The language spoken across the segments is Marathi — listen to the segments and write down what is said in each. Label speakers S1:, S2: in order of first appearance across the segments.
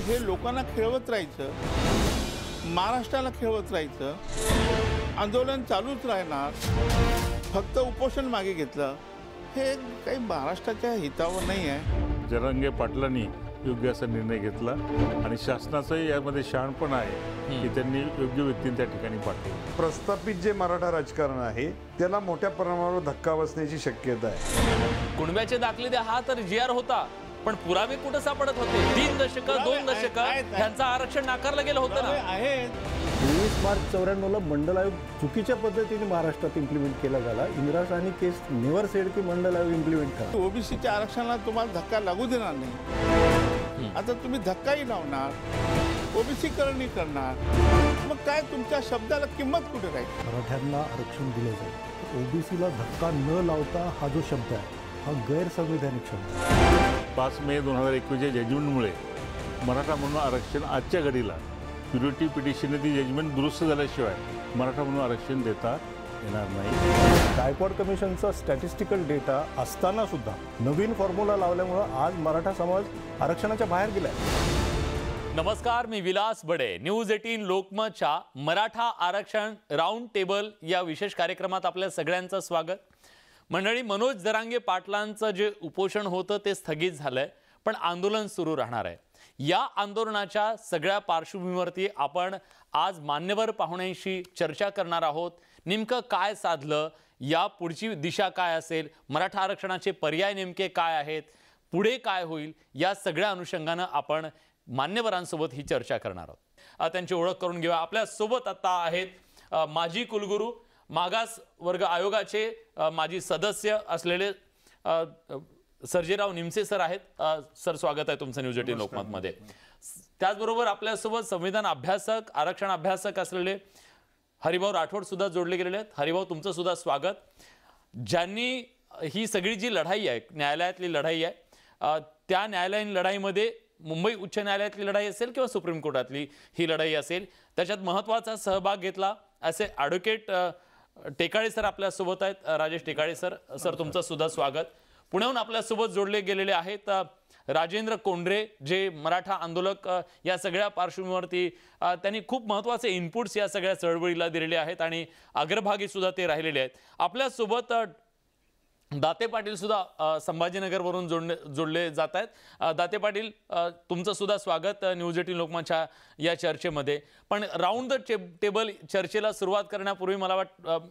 S1: हे लोकांना खेळवत राहायचं, महाराष्ट्राला खेळवत राहायचं, आंदोलन चालूच राहणार, फक्त उपोषण मागे घेतलं, हे काही महाराष्ट्राच्या हितावर नाही आहे.
S2: जरांगे पाटलांनी योग्य असा निर्णय घेतला आणि शासनाचंही यामध्ये शहाणपण आहे की त्यांनी योग्य व्यक्तींना त्या ठिकाणी पाठवलं.
S3: प्रस्थापित जे मराठा राजकारण आहे त्याला मोठ्या प्रमाणावर धक्का बसण्याची शक्यता आहे.
S4: कुणब्याचे दाखले द्या हा तर जी आर होता, पण पुरावे कुठं सापडत होते? 3 दशकं 2 दशकं त्यांचं आरक्षण नाकारलं गेलं होतं ना.
S1: आहे
S5: 23 मार्च 94ला मंडल आयोग चुकीच्या पद्धतीने महाराष्ट्रात इम्प्लिमेंट केला गेला. इंदिरासानी केस नेव्हर सेड की मंडल आयोग इम्प्लिमेंट करा.
S1: ओबीसीच्या आरक्षणाला तुम्हाला धक्का लागू देणार नाही. आता तुम्ही धक्काही लावणार, ओबीसीकरणही करणार, मग काय तुमच्या शब्दाला किंमत कुठे राहील?
S5: मराठ्यांना आरक्षण दिलं जाईल. ओबीसीला धक्का न लावता हा जो शब्द आहे हा गैरसंविधानिक शब्द आहे.
S2: 5 मे 2021च्या जजमेंटमुळे मराठा म्हणून आरक्षण आजच्या घडीला प्युरिटी पिटिशनने ती जजमेंट दुरुस्त झाल्याशिवाय मराठा म्हणून आरक्षण देता येणार नाही.
S5: गायकवाड कमिशनचा स्टॅटिस्टिकल डेटा असताना सुद्धा नवीन फॉर्म्युला लावल्यामुळं आज मराठा समाज आरक्षणाच्या बाहेर गेलाय.
S4: नमस्कार, मी विलास बडे. न्यूज 18 लोकमतच्या मराठा आरक्षण राऊंड टेबल या विशेष कार्यक्रमात आपल्या सगळ्यांचं स्वागत. मंडळी, मनोज जरांगे पाटलांचं जे उपोषण होतं ते स्थगित झालंय, पण आंदोलन सुरू राहणार आहे. या आंदोलनाच्या सगळ्या पार्श्वभूमीवरती आपण आज मान्यवर पाहुण्यांशी चर्चा करणार आहोत. नेमकं काय साधलं, या पुढची दिशा काय असेल, मराठा आरक्षणाचे पर्याय नेमके काय आहेत, पुढे काय होईल, या सगळ्या अनुषंगानं आपण मान्यवरांसोबत ही चर्चा करणार आहोत. त्यांची ओळख करून घेऊया. आपल्या सोबत आता आहेत माजी कुलगुरू, मागास वर्ग आयोगाचे माजी सदस्य असलेले सर्जेराव निमसे सर आहेत. सर, स्वागत आहे तुमचं न्यूज 18 लोकमतमध्ये. त्याचबरोबर आपल्यासोबत संविधान अभ्यासक, आरक्षण अभ्यासक असलेले हरिभाऊ राठोड सुद्धा जोडले गेलेले आहेत. हरिभाऊ, तुमचं सुद्धा स्वागत. ज्यांनी ही सगळी जी लढाई आहे, न्यायालयातली लढाई आहे, त्या न्यायालयीन लढाईमध्ये मुंबई उच्च न्यायालयातली लढाई असेल किंवा सुप्रीम कोर्टातली ही लढाई असेल, त्याच्यात महत्त्वाचा सहभाग घेतला असे ॲडव्होकेट टेकाळे सर आपल्यासोबत आहेत. राजेश टेकाळे सर, सर तुमचं सुद्धा स्वागत. पुण्याहून आपल्यासोबत जोडले गेलेले आहेत राजेंद्र कोंढरे, जे मराठा आंदोलक या सगळ्या पार्श्वभूमीवरती त्यांनी खूप महत्त्वाचे इनपुट्स या सगळ्या चळवळीला दिलेले आहेत आणि अग्रभागी सुद्धा ते राहिलेले आहेत. आपल्यासोबत दाते पाटील सुद्धा संभाजीनगरवरून जोडले जात आहेत. दाते पाटील, तुमचं सुद्धा स्वागत न्यूज 18 लोकमतच्या या चर्चेमध्ये. पण राऊंड द टेबल चर्चेला सुरुवात करण्यापूर्वी मला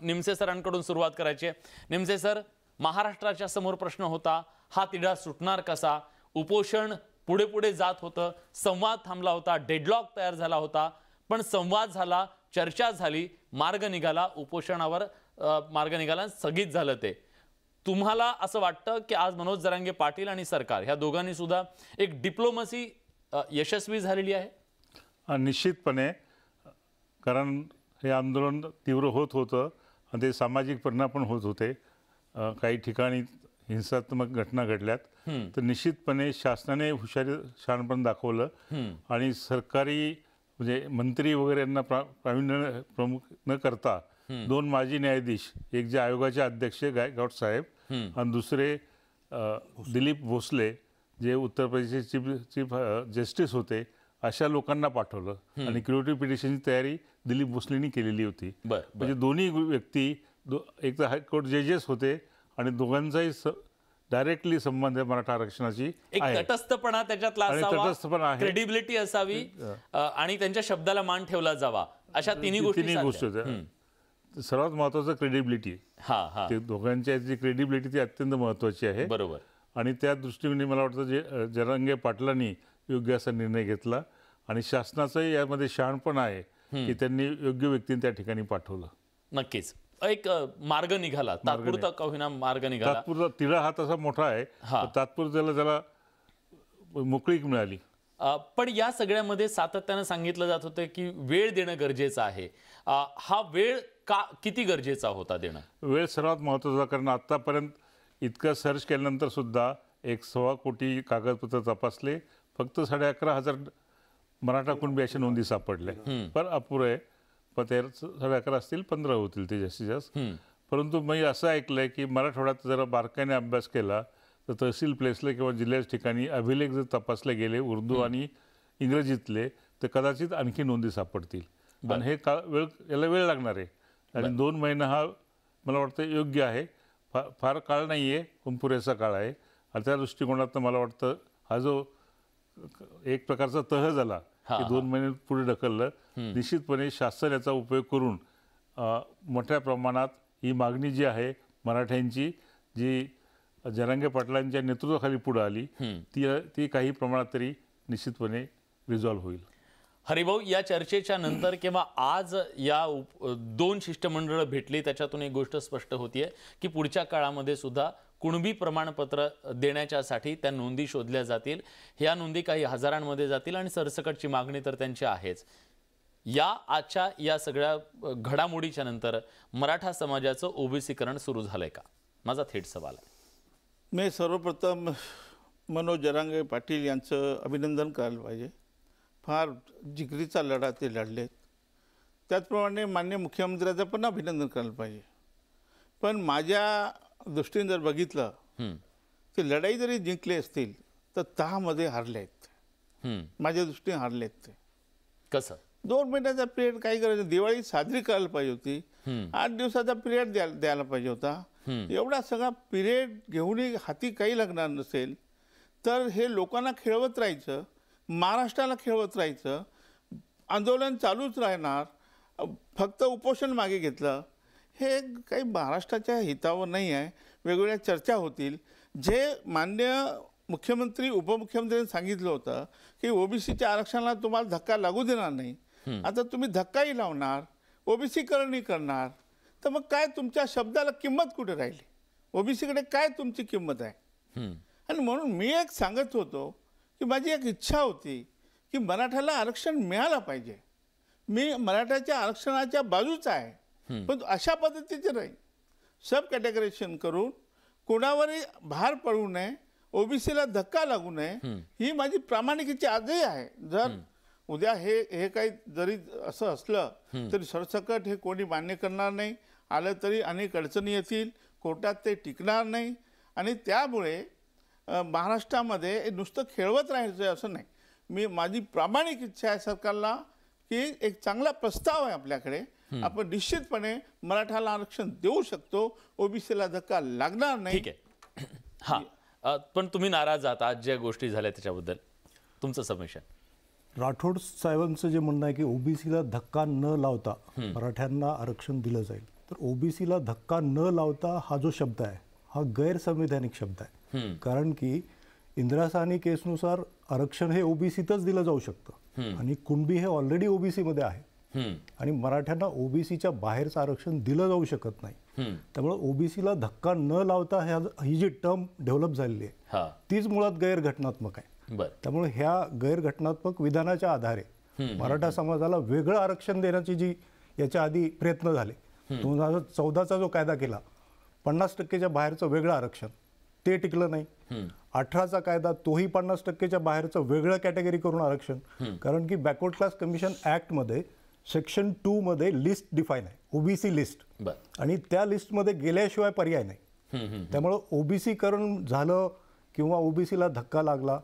S4: निमसे सरांकडून सुरुवात करायची आहे. निमसे सर, महाराष्ट्राच्या समोर प्रश्न होता, हा तिढा सुटणार कसा? उपोषण पुढे पुढे जात होतं, संवाद थांबला होता, डेडलॉक तयार झाला होता, पण संवाद झाला, चर्चा झाली, मार्ग निघाला, उपोषणावर मार्ग निघाला, स्थगित झालं ते. तुम्हाला असं वाटतं की आज मनोज जरांगे पाटील आणि सरकार ह्या दोघांनी सुद्धा एक डिप्लोमसी यशस्वी झालेली आहे?
S2: निश्चितपणे, कारण हे आंदोलन तीव्र होत होतं आणि ते सामाजिक परिणाम पण होत होते. काही ठिकाणी हिंसात्मक घटना घडल्यात, तर निश्चितपणे शासनाने हुशारी शहाणपण दाखवलं आणि सरकारी म्हणजे मंत्री वगैरे यांना प्रावीण्य प्रमुख न करता 2 माजी न्यायाधीश, एक जे आयोगाचे अध्यक्ष गायकवाड साहेब आणि दुसरे दिलीप भोसले, जे उत्तर प्रदेशचे चीफ जस्टिस होते, अशा लोकांना पाठवलं आणि क्युरेटिव्ह पिटिशनची तयारी दिलीप भोसलेंनी केलेली होती. म्हणजे दोन्ही व्यक्ती एक तर हायकोर्ट जजेस होते आणि दोघांचाही डायरेक्टली संबंध मराठा आरक्षणाची
S4: एक तटस्थपणा त्याच्यातला असावा, क्रेडिबिलिटी असावी आणि त्यांच्या शब्दाला मान ठेवला जावा, अशा तिन्ही गोष्टी
S2: होत्या. सर्वात महत्त्वाचं क्रेडिबिलिटी. ते दोघांच्या जी क्रेडिबिलिटी ती अत्यंत महत्त्वाची आहे.
S4: बरोबर.
S2: आणि त्या दृष्टीने मला वाटतं जे जरांगे पाटलांनी योग्य असा निर्णय घेतला आणि शासनाचंही यामध्ये शहाणपण आहे की त्यांनी योग्य व्यक्तींना त्या ठिकाणी पाठवलं.
S4: नक्कीच एक मार्ग निघाला, तात्पुरता का होईना मार्ग निघाला.
S2: तात्पुरता तिढा हा तसा मोठा आहे, तात्पुरत्याला त्याला मोकळीक मिळाली.
S4: पण या सगळ्यामध्ये सातत्यानं सांगितलं जात होतं की वेळ देणं गरजेचं आहे. हा वेळ किती गरजेचा होता देणं?
S2: वेळ सर्वात महत्त्वाचा, कारण आतापर्यंत इतकं सर्च केल्यानंतर सुद्धा 1.25 कोटी कागदपत्र तपासले, फक्त 11,500 मराठा कुणबी अशा नोंदी सापडल्या. पण अपुरं आहे. पण 11.5 असतील, 15 होतील ते जास्तीत जास्त. परंतु मी असं ऐकलंय की मराठवाड्यात जरा बारकाईने अभ्यास केला तर तहसील प्लेसला किंवा जिल्ह्याच्या ठिकाणी अभिलेख जर तपासले गेले उर्दू आणि इंग्रजीतले, तर कदाचित आणखी नोंदी सापडतील आणि हे याला वेळ लागणार आहे आणि 2 महिने हा मला वाटतं योग्य आहे. फार काळ नाही आहे, पण पुरेसा काळ आहे आणि त्या दृष्टिकोनातनं मला वाटतं हा जो एक प्रकारचा तह झाला की 2 महिने पुढे ढकललं, निश्चितपणे शासन याचा उपयोग करून मोठ्या प्रमाणात ही मागणी जी आहे मराठ्यांची, जी जरांगे पाटलांच्या नेतृत्वाखाली पुढे आली, ती काही प्रमाणात तरी निश्चितपणे रिझॉल्व्ह होईल.
S4: हरिभाऊ, या चर्चेच्या नंतर किंवा आज या 2 शिष्टमंडळ भेटली, त्याच्यातून एक गोष्ट स्पष्ट होतीये की पुढच्या काळामध्ये सुद्धा कुणबी प्रमाणपत्र देण्याच्यासाठी त्या नोंदी शोधल्या जातील. ह्या नोंदी काही हजारांमध्ये जातील आणि सरसकटची मागणी तर त्यांची आहेच. आजच्या या सगळ्या घडामोडीच्या नंतर मराठा समाजाचं ओबीसीकरण सुरू झालंय का? माझा थेट सवाल आहे.
S1: मी सर्वप्रथम मनोज जरांगे पाटील यांचं अभिनंदन करायला पाहिजे. फार जिगरीचा लढा ते लढलेत. त्याचप्रमाणे माननीय मुख्यमंत्र्याचं पण अभिनंदन करायला पाहिजे. पण माझ्या दृष्टीने जर बघितलं ते लढाई जरी जिंकली असतील तर 10 मध्ये हारले आहेत. माझ्या दृष्टीने हारलेत ते.
S4: कसं?
S1: 2 महिन्याचा पिरियड काही करायचं, दिवाळी साजरी करायला पाहिजे होती, 8 दिवसाचा पिरियड द्यायला पाहिजे होता. एवढा सगळा पिरियड घेऊनही हाती काही लागणार नसेल तर हे लोकांना खेळवत राहायचं, महाराष्ट्राला खेळवत राहायचं, आंदोलन चालूच राहणार, फक्त उपोषण मागे घेतलं, हे काही महाराष्ट्राच्या हितावर नाही आहे. वेगवेगळ्या चर्चा होतील. जे माननीय मुख्यमंत्री उपमुख्यमंत्र्यांनी सांगितलं होतं की ओबीसीच्या आरक्षणाला तुम्हाला धक्का लागू देणार नाही, आता तुम्ही धक्काही लावणार, ओबीसीकरणही करणार, तर मग काय तुमच्या शब्दाला किंमत कुठे राहिली? ओबीसीकडे काय तुमची किंमत आहे? आणि म्हणून मी एक सांगत होतो की माझी एक इच्छा होती की मराठ्याला आरक्षण मिळालं पाहिजे. मी मराठ्याच्या आरक्षणाच्या बाजूचा आहे, पण अशा पद्धतीचे नाही. सब कॅटेगरायझेशन करून कोणावरही भार पडू नये, ओबीसीला धक्का लागू नये, ही माझी प्रामाणिक इच्छा आजही आहे. जर उद्या हे काही जरी असं असलं तरी सरसकट हे कोणी मान्य करणार नाही, आलं तरी अनेक अडचणी येतील, कोर्टात ते टिकणार नाही आणि त्यामुळे महाराष्ट्रामध्ये नुसतं खेळवत राहायचं आहे असं नाही. माझी प्रामाणिक इच्छा आहे सरकारला की एक चांगला प्रस्ताव आहे आपल्याकडे, आपण निश्चितपणे मराठाला आरक्षण देऊ शकतो, ओबीसीला धक्का लागणार नाही.
S4: ठीक आहे. हां, पण तुम्ही नाराज आहात आज ज्या गोष्टी झाल्या त्याच्याबद्दल, तुमचं सबमिशन?
S5: राठोड साहेबांचं जे म्हणणं आहे की ओबीसीला धक्का न लावता मराठ्यांना आरक्षण दिलं जाईल, तर ओबीसीला धक्का न लावता हा जो शब्द आहे हा गैरसंवैधानिक शब्द आहे. कारण की इंदिरा साहनी केसनुसार आरक्षण हे ओबीसीतच दिलं जाऊ शकतं आणि कुणबी हे ऑलरेडी ओबीसी मध्ये आहे आणि मराठ्यांना ओबीसीच्या बाहेरचं आरक्षण दिलं जाऊ शकत नाही. त्यामुळे ओबीसीला धक्का न लावता ही जी टर्म डेव्हलप झालेली आहे तीच मुळात गैरघटनात्मक आहे. त्यामुळे ह्या गैरघटनात्मक विधानाच्या आधारे मराठा समाजाला वेगळं आरक्षण देण्याची जी याच्या आधी प्रयत्न झाले, 2014चा जो कायदा केला 50% बाहेरचं वेगळं आरक्षण, ते टिकलं नाही. 18चा कायदा तोही 50% बाहेरचं वेगळं कॅटेगरी करून आरक्षण, कारण की बॅकवर्ड क्लास कमिशन ऍक्टमध्ये सेक्शन 2 मध्ये लिस्ट डिफाईन आहे, ओबीसी लिस्ट, आणि त्या लिस्टमध्ये गेल्याशिवाय पर्याय नाही. त्यामुळं ओबीसीकरण झालं किंवा ओबीसीला धक्का लागला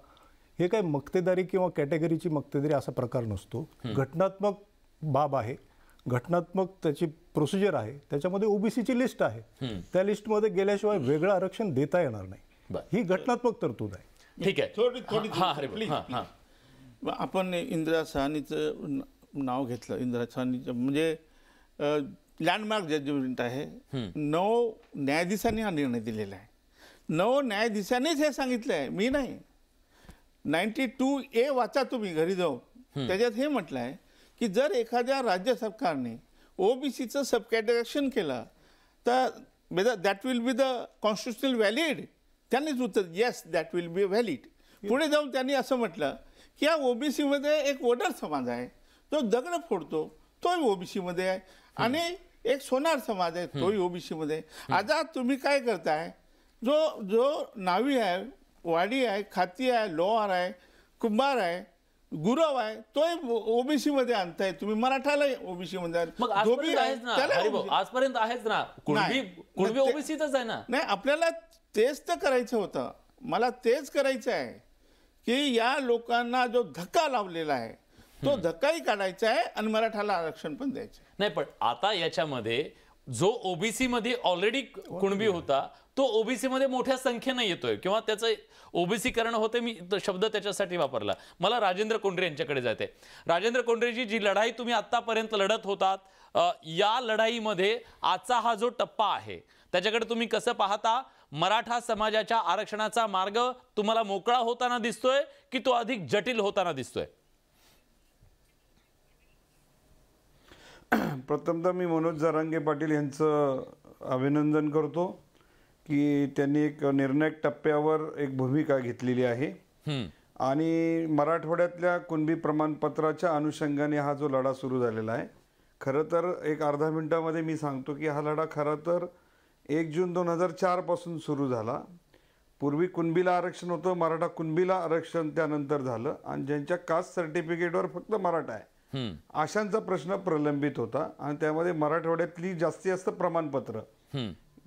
S5: हे काही मक्तेदारी किंवा कॅटेगरीची मक्तेदारी असा प्रकार नसतो. घटनात्मक बाब आहे, घटनात्मक त्याची प्रोसिजर आहे, त्याच्यामध्ये ओबीसीची लिस्ट आहे, त्या लिस्टमध्ये गेल्याशिवाय वेगळं आरक्षण देता येणार नाही, ही घटनात्मक तरतूद आहे.
S4: ठीक आहे.
S1: थोडी आपण इंदिरा साहनीचं नाव घेतलं. इंदिरा साहनीचं म्हणजे लँडमार्क जजमेंट आहे. 9 न्यायाधीशांनी हा निर्णय दिलेला आहे. 9 न्यायाधीशांनीच हे सांगितलं आहे, मी नाही. 92A वाचा तुम्ही घरी जाऊन, त्याच्यात हे म्हटलं आहे की जर एखाद्या राज्य सरकारने ओबीसीचं सब कॅटेगरायझेशन केलं तर that will be the constitutional valid. त्यांनीच उत्तर yes that will be valid. पुढे जाऊन त्यांनी असं म्हटलं की या ओबीसीमध्ये एक वोटर समाज आहे, तो दगड फोडतो, तोही ओबीसीमध्ये आहे, आणि एक सोनार समाज आहे, तोही ओबीसीमध्ये आहे. आता तुम्ही काय करताय, जो नावी आहे, वाडी आहे, खाती आहे, लोहार आहे, कुंभार आहे, गुरव आहे, तोही ओबीसी मध्ये आणताय तुम्ही, मराठाला ओबीसी मध्ये.
S4: आजपर्यंत आहेच ना, कुणबी ओबीसीतच आहे ना.
S1: नाही, आपल्याला तेच तर करायचं होतं. मला तेच करायचं आहे की या लोकांना जो धक्का लावलेला आहे तो धक्काही काढायचा आहे आणि मराठाला आरक्षण पण द्यायचं आहे.
S4: नाही, पण आता याच्यामध्ये जो ओबीसी मध्ये ऑलरेडी कुणबी होता तो ओबीसी मध्ये मोठ्या संख्येने येतोय किंवा त्याचं ओबीसीकरण होते. मी तो शब्द त्याच्यासाठी वापरला. मला राजेंद्र कोंढरे यांच्याकडे जायचंय. राजेंद्र कोंढरेजी, जी लढाई तुम्ही आतापर्यंत लढत होतात, या लढाईमध्ये आजचा हा जो टप्पा आहे त्याच्याकडे तुम्ही कसं पाहता? मराठा समाजाच्या आरक्षणाचा मार्ग तुम्हाला मोकळा होताना दिसतोय की तो अधिक जटिल होताना दिसतोय?
S3: प्रथमतः मी मनोज जरांगे पाटील यांचं अभिनंदन करतो की त्यांनी एक निर्णायक टप्प्यावर एक भूमिका घेतलेली आहे आणि मराठवाड्यातल्या कुणबी प्रमाणपत्राच्या अनुषंगाने हा जो लढा सुरू झालेला आहे, खरं तर एक अर्धा मिनिटामध्ये मी सांगतो की हा लढा खरं तर 1 जून 2004 पासून सुरू झाला. पूर्वी कुणबीला आरक्षण होतं, मराठा कुणबीला आरक्षण त्यानंतर झालं आणि ज्यांच्या कास्ट सर्टिफिकेटवर फक्त मराठा आहे अशांचा प्रश्न प्रलंबित होता आणि त्यामध्ये मराठवाड्यातली जास्तीत जास्त प्रमाणपत्र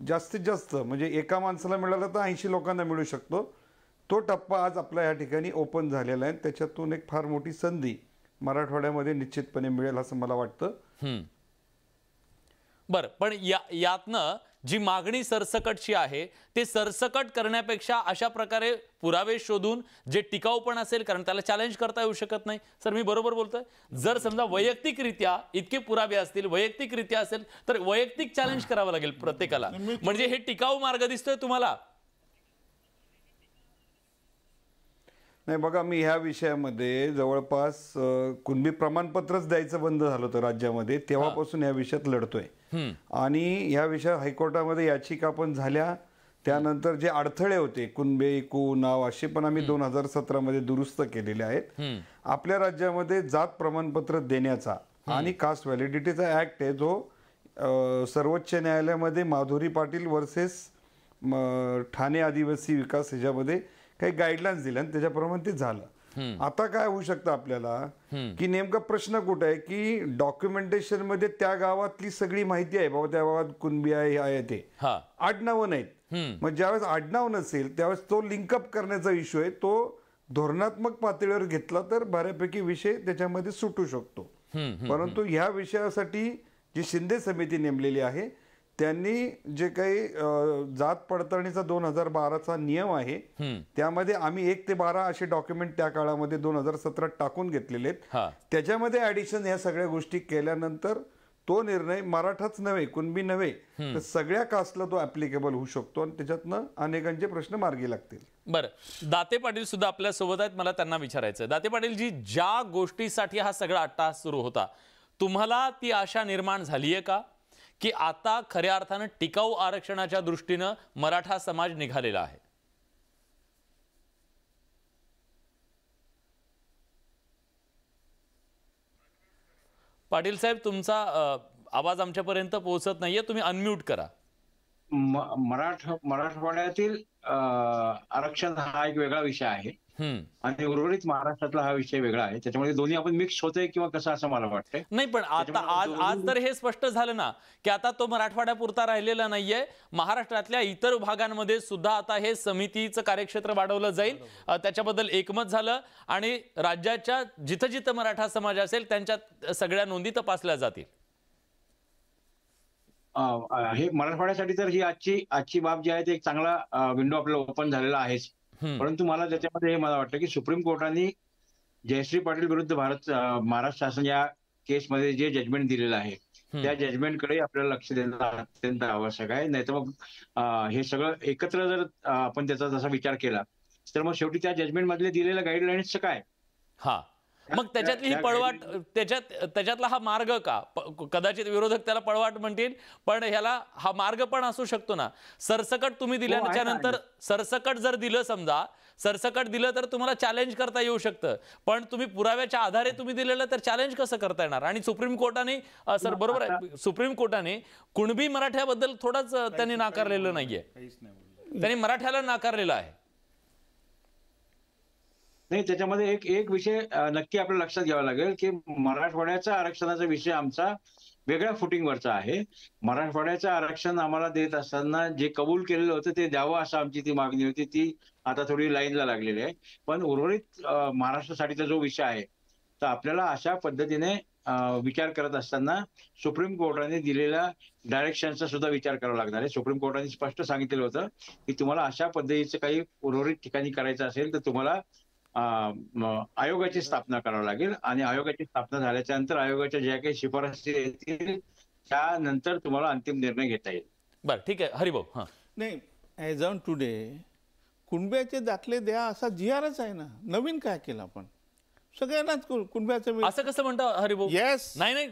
S3: जास्तीत जास्त म्हणजे एका माणसाला मिळालं तर 80 लोकांना मिळू शकतो. तो टप्पा आज आपल्या या ठिकाणी ओपन झालेला आहे. त्याच्यातून एक फार मोठी संधी मराठवाड्यामध्ये निश्चितपणे मिळेल असं मला वाटतं.
S4: बरं, पण यातनं जी मागणी सरसकटची आहे ते सरसकट करण्यापेक्षा अशा प्रकारे पुरावे शोधून जे टिकाऊ पण असेल, कारण त्याला चॅलेंज करता येऊ शकत नाही. सर, मी बरोबर बोलतोय? जर समजा वैयक्तिकरित्या इतके पुरावे असतील, वैयक्तिकरित्या असेल तर वैयक्तिक चॅलेंज करावं लागेल प्रत्येकाला. म्हणजे हे टिकाऊ मार्ग दिसतोय तुम्हाला?
S3: नाही बघा, मी ह्या विषयामध्ये जवळपास कुणबी प्रमाणपत्रच द्यायचं बंद झालं होतं राज्यामध्ये, तेव्हापासून या विषयात लढतोय आणि ह्या विषयात हायकोर्टामध्ये याचिका पण झाल्या. त्यानंतर जे अडथळे होते कुणबे नाव असे पण आम्ही 2017 मध्ये दुरुस्त केलेले आहेत. आपल्या राज्यामध्ये जात प्रमाणपत्र देण्याचा आणि कास्ट व्हॅलिडिटीचा ऍक्ट आहे जो सर्वोच्च न्यायालयामध्ये माधुरी पाटील वर्सेस ठाणे आदिवासी विकास ह्याच्यामध्ये काही गाईडलाईन्स दिल्या आणि त्याच्याप्रमाणे ते झालं. आता काय होऊ शकतं आपल्याला की नेमका प्रश्न कुठे आहे की डॉक्युमेंटेशन मध्ये त्या गावातली सगळी माहिती आहे, बाबा त्या गावात कुणबी आहे ते आडनावं नाहीत. मग ज्यावेळेस आडनाव नसेल त्यावेळेस तो लिंकअप करण्याचा इश्यू आहे, तो धोरणात्मक पातळीवर घेतला तर बऱ्यापैकी विषय त्याच्यामध्ये सुटू शकतो. परंतु ह्या विषयासाठी जी शिंदे समिती नेमलेली आहे त्यांनी जे काही जात पडताळणीचा 2012चा नियम आहे त्यामध्ये आम्ही 1 ते 12 असे डॉक्युमेंट त्या काळामध्ये 2017 टाकून घेतलेले आहेत. त्याच्यामध्ये ऍडिशन या सगळ्या गोष्टी केल्यानंतर तो निर्णय मराठाच नव्हे, कुणबी नव्हे तर सगळ्या कास्टला तो ऍप्लिकेबल होऊ शकतो आणि त्याच्यातनं अनेकांचे प्रश्न मार्गी लागतील.
S4: बरं, दाते पाटील सुद्धा आपल्या सोबत आहेत. मला त्यांना विचारायचं, दाते पाटील जी, ज्या गोष्टीसाठी हा सगळा अट्टाहास सुरू होता, तुम्हाला ती आशा निर्माण झालीये का की आता खऱ्या अर्थानं टिकाऊ आरक्षणाच्या दृष्टीनं मराठा समाज निघालेला आहे? पाटील साहेब, तुमचा आवाज आमच्यापर्यंत पोहोचत नाहीये, तुम्ही अनम्यूट करा.
S6: मराठवाड्यातील आरक्षण हा एक वेगळा विषय आहे आणि उर्वरित महाराष्ट्रातला हा विषय वेगळा आहे. त्याच्यामुळे दोन्ही आपण मिक्स होतोय किंवा कसं असं मला वाटतंय.
S4: नाही, पण आता आज तर हे स्पष्ट झालं ना की आता तो मराठवाड्यापुरता राहिलेला नाहीये, महाराष्ट्रातल्या इतर भागांमध्ये सुद्धा आता हे समितीचं कार्यक्षेत्र वाढवलं जाईल, त्याच्याबद्दल एकमत झालं आणि राज्याच्या जिथं जिथं मराठा समाज असेल त्यांच्या सगळ्या नोंदी तपासल्या जातील.
S6: हे मराठवाड्यासाठी तर ही आजची बाब जी आहे ते एक चांगला विंडो आपल्याला ओपन झालेला आहेच. परंतु मला त्याच्यामध्ये हे मला वाटतं की सुप्रीम कोर्टाने जयश्री पाटील विरुद्ध महाराष्ट्र शासन या केसमध्ये जे जजमेंट दिलेलं आहे त्या जजमेंटकडे आपल्याला लक्ष देणं अत्यंत आवश्यक आहे. नाही तर मग हे सगळं एकत्र जर आपण त्याचा जसा विचार केला तर मग शेवटी त्या जजमेंट मधले दिलेल्या गाईडलाईन्सचं काय?
S4: मग त्याच्यातली ही पळवाट, त्याच्यातला हा मार्ग का? कदाचित विरोधक त्याला पळवाट म्हणतील, पण ह्याला हा मार्ग पण असू शकतो ना. सरसकट तुम्ही दिल्याच्या नंतर, सरसकट जर दिलं, समजा सरसकट दिलं तर तुम्हाला चॅलेंज करता येऊ शकतं, पण तुम्ही पुराव्याच्या आधारे तुम्ही दिलेलं तर चॅलेंज कसं करता येणार? आणि सुप्रीम कोर्टाने, सर बरोबर आहे, सुप्रीम कोर्टाने कुणबी मराठ्याबद्दल थोडंच त्यांनी नाकारलेलं नाहीये, त्यांनी मराठ्याला नाकारलेलं आहे.
S6: नाही, त्याच्यामध्ये एक विषय नक्की आपल्या लक्षात घ्यावा लागेल की मराठवाड्याचा आरक्षणाचा विषय आमचा वेगळ्या फुटिंगवरचं आहे. मराठवाड्याचं आरक्षण आम्हाला देत असताना जे कबूल केलेलं होतं ते द्यावं असं आमची ती मागणी होती, ती आता थोडी लाईनला लागलेली आहे. पण उर्वरित महाराष्ट्रासाठीचा जो विषय आहे तर आपल्याला अशा पद्धतीने विचार करत असताना सुप्रीम कोर्टाने दिलेल्या डायरेक्शनचा सुद्धा विचार करावा लागणार आहे. सुप्रीम कोर्टाने स्पष्ट सांगितलेलं होतं की तुम्हाला अशा पद्धतीचं काही उर्वरित ठिकाणी करायचं असेल तर तुम्हाला आयोगाची स्थापना करावी लागेल आणि आयोगाची स्थापना झाल्याच्या नंतर आयोगाच्या ज्या काही शिफारसी येतील त्यानंतर तुम्हाला अंतिम निर्णय घेता येईल.
S4: बरं ठीक आहे हरिभाऊ. हां
S1: नाही, ॲज ऑन टुडे कुणब्याचे दाखले द्या असा GRच आहे ना. नवीन काय केलं आपण? सगळ्यांनाच कुणब्याचं
S4: असं कसं म्हणता हरिभाऊ?
S1: येस.
S4: नाही नाही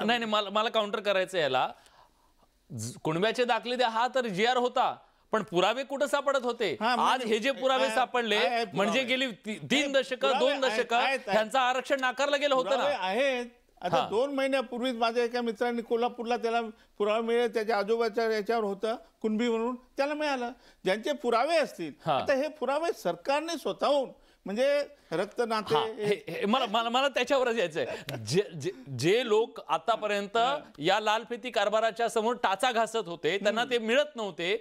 S4: नाही मला काउंटर करायचं याला. कुणब्याचे दाखले द्या हा तर GR होता, पण पुरावे कुठं सापडत होते? आज हे जे पुरावे सापडले म्हणजे गेली 3 दशकं 2 दशकं त्यांचं आरक्षण नाकारलं गेलं होतं ना.
S1: आहेत. आता 2 महिन्यापूर्वीच माझ्या एका मित्रांनी कोल्हापूरला त्याला पुरावा मिळेल, त्याच्या आजोबाच्या याच्यावर होतं कुणबी म्हणून, त्याला मिळालं. ज्यांचे पुरावे असतील, आता हे पुरावे सरकारने स्वतःहून म्हणजे रक्त नाते
S4: मला त्याच्यावरच यायचंय. जे लोक आतापर्यंत या लालफिती कारभाराच्या समोर टाचा घासत होते त्यांना ते मिळत नव्हते.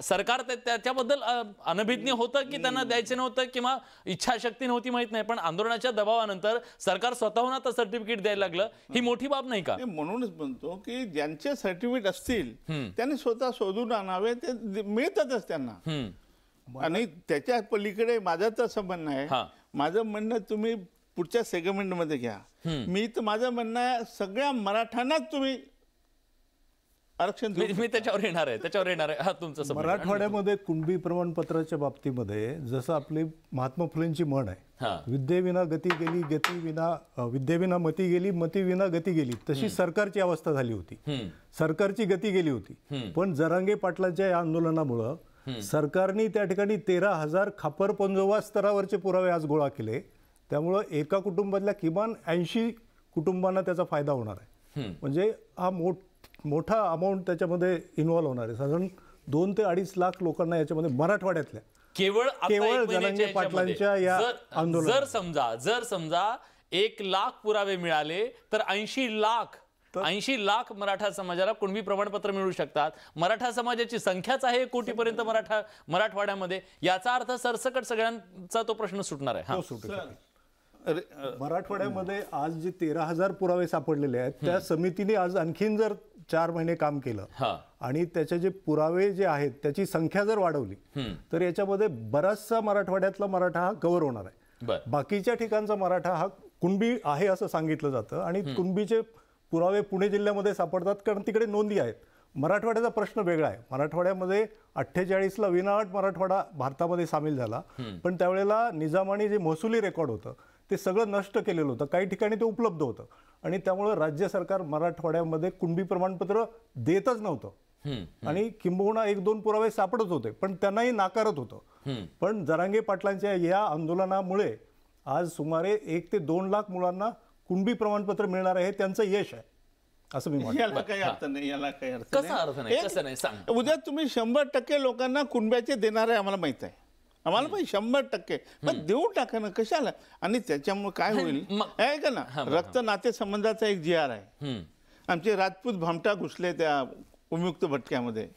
S4: सरकार त्याच्याबद्दल अनभिज्ञ होतं की त्यांना द्यायचं नव्हतं किंवा इच्छाशक्ती नव्हती माहित नाही, पण आंदोलनाच्या दबावानंतर सरकार स्वतःहून आता सर्टिफिकेट द्यायला लागलं. ही मोठी बाब नाही का?
S1: म्हणूनच म्हणतो की ज्यांचे सर्टिफिकेट असतील त्यांनी स्वतः शोधून आणावे, ते मिळतातच त्यांना. आणि त्याच्या पलीकडे माझं तर असं म्हणणं आहे, माझं म्हणणं तुम्ही पुढच्या सेगमेंटमध्ये घ्या. मी तर माझं म्हणणं आहे सगळ्या मराठ्यांनाच तुम्ही आरक्षण
S4: मी त्याच्यावर येणार आहे. हा तुमचं
S5: मराठवाड्यामध्ये कुणबी प्रमाणपत्राच्या बाबतीमध्ये जसं आपली महात्मा फुलेंची म्हण आहे, विद्येविना गती गेली, विद्येविना मती गेली, मती विना गती गेली, तशी सरकारची अवस्था झाली होती. सरकारची गती गेली होती. पण जरांगे पाटलांच्या या आंदोलनामुळं सरकारने त्या ठिकाणी 13,000 खापरपंजोबा स्तरावरचे पुरावे आज गोळा केले. त्यामुळं एका कुटुंबातल्या किमान 80 कुटुंबांना त्याचा फायदा होणार आहे. म्हणजे हा मोठा अमाऊंट त्याच्यामध्ये इन्व्हॉल्व होणार आहे. साधारण 2 ते 2.5 लाख लोकांना याच्यामध्ये मराठवाड्यातल्या केवळ जरांगे पाटलांच्या या आंदोलन
S4: जर समजा 1 लाख पुरावे मिळाले तर 80 लाख मराठा समाजाला कुणबी प्रमाणपत्र मिळू शकतात. मराठा समाजाची संख्याच आहे 1 कोटीपर्यंत मराठवाड्यामध्ये. याचा अर्थ सरसकट सगळ्यांचा तो प्रश्न सुटणार आहे.
S5: मराठवाड्यामध्ये आज जे 13,000 पुरावे सापडलेले आहेत त्या समितीने आज आणखीन जर 4 महिने काम केलं आणि त्याचे जे पुरावे जे आहेत त्याची संख्या जर वाढवली तर याच्यामध्ये बराचसा मराठवाड्यातला मराठा हा कव्हर होणार आहे. बाकीच्या ठिकाणचा मराठा हा कुणबी आहे असं सांगितलं जातं आणि कुणबीचे पुरावे पुणे जिल्ह्यामध्ये सापडतात कारण तिकडे नोंदी आहेत. मराठवाड्याचा प्रश्न वेगळा आहे. मराठवाड्यामध्ये 48ला विनाअट मराठवाडा भारतामध्ये सामील झाला, पण त्यावेळेला निजामाने जे महसुली रेकॉर्ड होतं ते सगळं नष्ट केलेलं होतं. काही ठिकाणी ते उपलब्ध होतं आणि त्यामुळे राज्य सरकार मराठवाड्यामध्ये कुणबी प्रमाणपत्र देतच नव्हतं आणि किंबहुना 1-2 पुरावे सापडत होते पण त्यांनाही नाकारत होतं. पण जरांगे पाटलांच्या या आंदोलनामुळे आज सुमारे 1 ते 2 लाख मुलांना कुणबी प्रमाणपत्र मिळणार आहे. त्यांचं यश आहे असं मी म्हणतो.
S1: याला काही अर्थ नाही, याला काही अर्थ
S4: कसा अर्थ नाही? कसं नाही सांग.
S1: उद्या तुम्ही 100% लोकांना कुणब्याचे देणार आहे आम्हाला माहित आहे, आम्हाला पाहिजे 100%, पण देऊ टाका ना कशाला. आणि त्याच्यामुळे काय होईल आहे का ना, रक्त नाते संबंधाचा एक GR आहे. आमचे राजपूत भामटा घुसले त्या उमुक्त भटक्यामध्ये.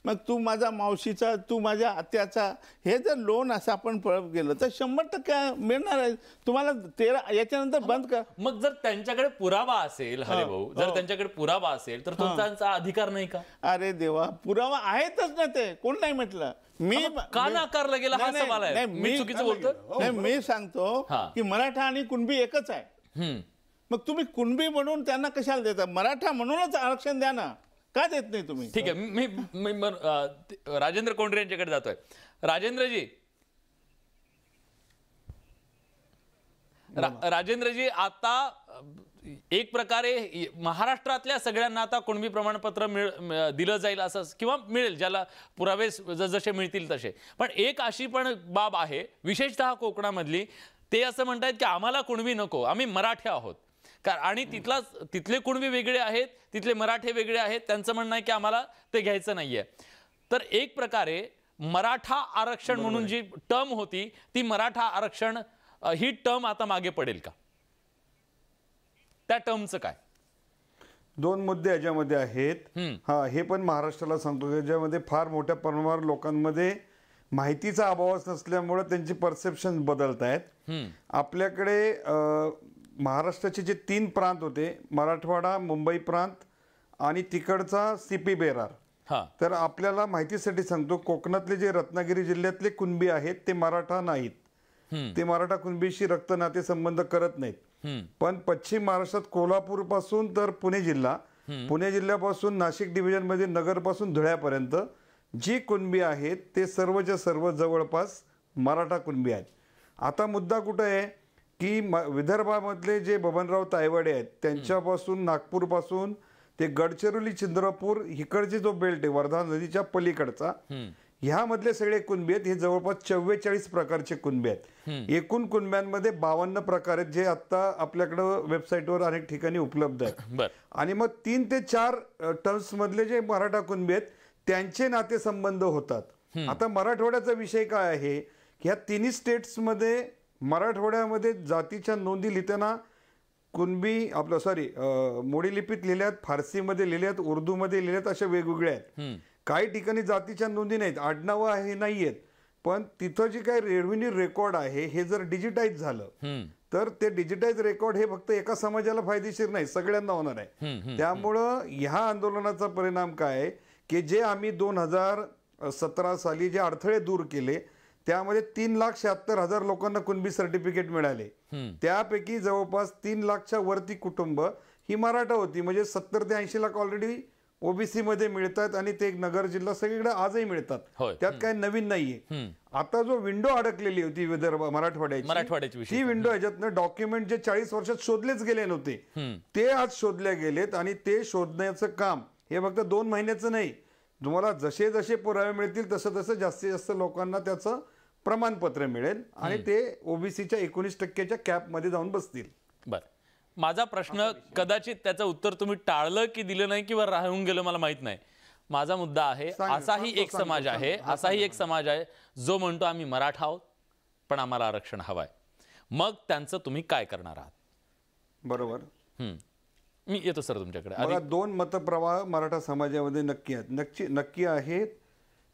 S1: मग तू माझा मावशीचा, तू माझ्या आत्याचा, हे जर लोन असं आपण पळत गेलं तर 100% मिळणार आहे तुम्हाला. 13 याच्यानंतर बंद कर.
S4: मग जर त्यांच्याकडे पुरावा असेल हरिभाऊ, जर त्यांच्याकडे पुरावा असेल तर तुमचा अधिकार नाही का?
S1: अरे देवा, पुरावा आहेतच ना, ते कोण नाही म्हटलं. मी
S4: का नाकारलं गेलं हा सवाल आहे. मी चुकीचं बोलतो?
S1: नाही, मी सांगतो की मराठा आणि कुणबी एकच आहे. मग तुम्ही कुणबी म्हणून त्यांना कशाला देता? मराठा म्हणूनच आरक्षण द्या ना, का देत नाही तुम्ही?
S4: ठीक आहे, मी राजेंद्र कोंडरे यांच्याकडे जातोय. राजेंद्रजी, आता एक प्रकारे महाराष्ट्रातल्या सगळ्यांना आता कुणबी प्रमाणपत्र दिलं जाईल असं किंवा मिळेल, ज्याला पुरावे जसे मिळतील तसे. पण एक अशी पण बाब आहे विशेषतः कोकणामधली, ते असं म्हणतात की आम्हाला कुणबी नको, आम्ही मराठी आहोत. आणि तिथले कुणबी वेगळे आहेत, तिथले मराठे वेगळे आहेत. त्यांचं म्हणणं आहे की आम्हाला ते घ्यायचं नाहीये. तर एक प्रकारे मराठा आरक्षण म्हणून जी टर्म होती ती मराठा आरक्षण ही टर्म आता मागे पडेल का? त्या टर्मचं काय?
S3: दोन मुद्दे याच्यामध्ये आहेत. हा, हे पण महाराष्ट्राला सांगतो, याच्यामध्ये फार मोठ्या प्रमाणावर लोकांमध्ये माहितीचा अभावच नसल्यामुळे त्यांची परसेप्शन बदलत आहेत. आपल्याकडे महाराष्ट्राचे जे 3 प्रांत होते, मराठवाडा, मुंबई प्रांत आणि तिकडचा सीपी बेरार. तर आपल्याला माहितीसाठी सांगतो, कोकणातले जे रत्नागिरी जिल्ह्यातले कुणबी आहेत ते मराठा नाहीत. ते मराठा कुणबीशी रक्त नाते संबंध करत नाहीत. पण पश्चिम महाराष्ट्रात कोल्हापूर पासून तर पुणे जिल्ह्यापासून नाशिक डिव्हिजन मध्ये नगर पासून धुळ्यापर्यंत जी कुणबी आहेत ते सर्वच्या सर्व जवळपास मराठा कुणबी आहेत. आता मुद्दा कुठं आहे की विदर्भामधले जे बबनराव तायवाडे आहेत त्यांच्यापासून नागपूरपासून ते गडचिरोली, चंद्रपूर इकडचे जो बेल्ट आहे वर्धा नदीच्या पलीकडचा, ह्यामधले सगळे कुणबी आहेत. हे जवळपास 44 प्रकारचे कुणबी आहेत. एकूण कुणब्यांमध्ये 52 प्रकार आहेत जे आता आपल्याकडं वेबसाईटवर अनेक ठिकाणी उपलब्ध आहेत. आणि मग 3 ते 4 टर्म्स मधले जे मराठा कुणबी आहेत त्यांचे नातेसंबंध होतात. आता मराठवाड्याचा विषय काय आहे की ह्या तिन्ही स्टेट्समध्ये मराठवाड्यामध्ये जातीच्या नोंदी लिहिताना कुणबी मोडी लिपीत लिहिल्यात, फारसीमध्ये लिहिल्यात, उर्दूमध्ये लिहिल्यात, अशा वेगवेगळ्या आहेत. काही ठिकाणी जातीच्या नोंदी नाहीत, आडनावं आहे नाही आहेत, पण तिथं जे काही रेव्हेन्यू रेकॉर्ड आहे हे जर डिजिटाईज झालं तर ते डिजिटाईज रेकॉर्ड हे फक्त एका समाजाला फायदेशीर नाही, सगळ्यांना होणार आहे. त्यामुळं ह्या आंदोलनाचा परिणाम काय आहे की जे आम्ही 2017 साली जे अडथळे दूर केले त्यामध्ये 3,76,000 लोकांना कुणबी सर्टिफिकेट मिळाले. त्यापैकी जवळपास 3 लाखच्या वरती कुटुंब ही मराठा होती. म्हणजे 70 ते 80 लाख ऑलरेडी ओबीसी मध्ये मिळतात आणि ते नगर जिल्हा सगळीकडे आजही मिळतात. त्यात काही नवीन नाहीये. आता जो विंडो अडकलेली होती विदर्भ मराठवाड्याची ती विंडो, ह्याच्यातनं डॉक्युमेंट जे 40 वर्षात शोधलेच गेले नव्हते ते आज शोधले गेलेत. आणि ते शोधण्याचं काम हे फक्त 2 महिन्याचं नाही, तुम्हाला जसे जसे पुरावे मिळतील तसं तसं जास्तीत जास्त लोकांना त्याचं प्रमाणपत्र मिळेल आणि ते ओबीसीच्या 19% कॅपमध्ये जाऊन बसतील.
S4: बरं, माझा प्रश्न कदाचित त्याचं उत्तर तुम्ही टाळलं की दिलं नाही किंवा राहून गेलं मला माहित नाही. माझा मुद्दा आहे, असाही एक समाज आहे जो म्हणतो आम्ही मराठा आहोत पण आम्हाला आरक्षण हवंय. मग त्यांचं तुम्ही काय करणार आहात?
S3: बरोबर.
S4: मी येतो सर तुमच्याकडे.
S3: मला 2 मतप्रवाह मराठा समाजामध्ये नक्की आहेत,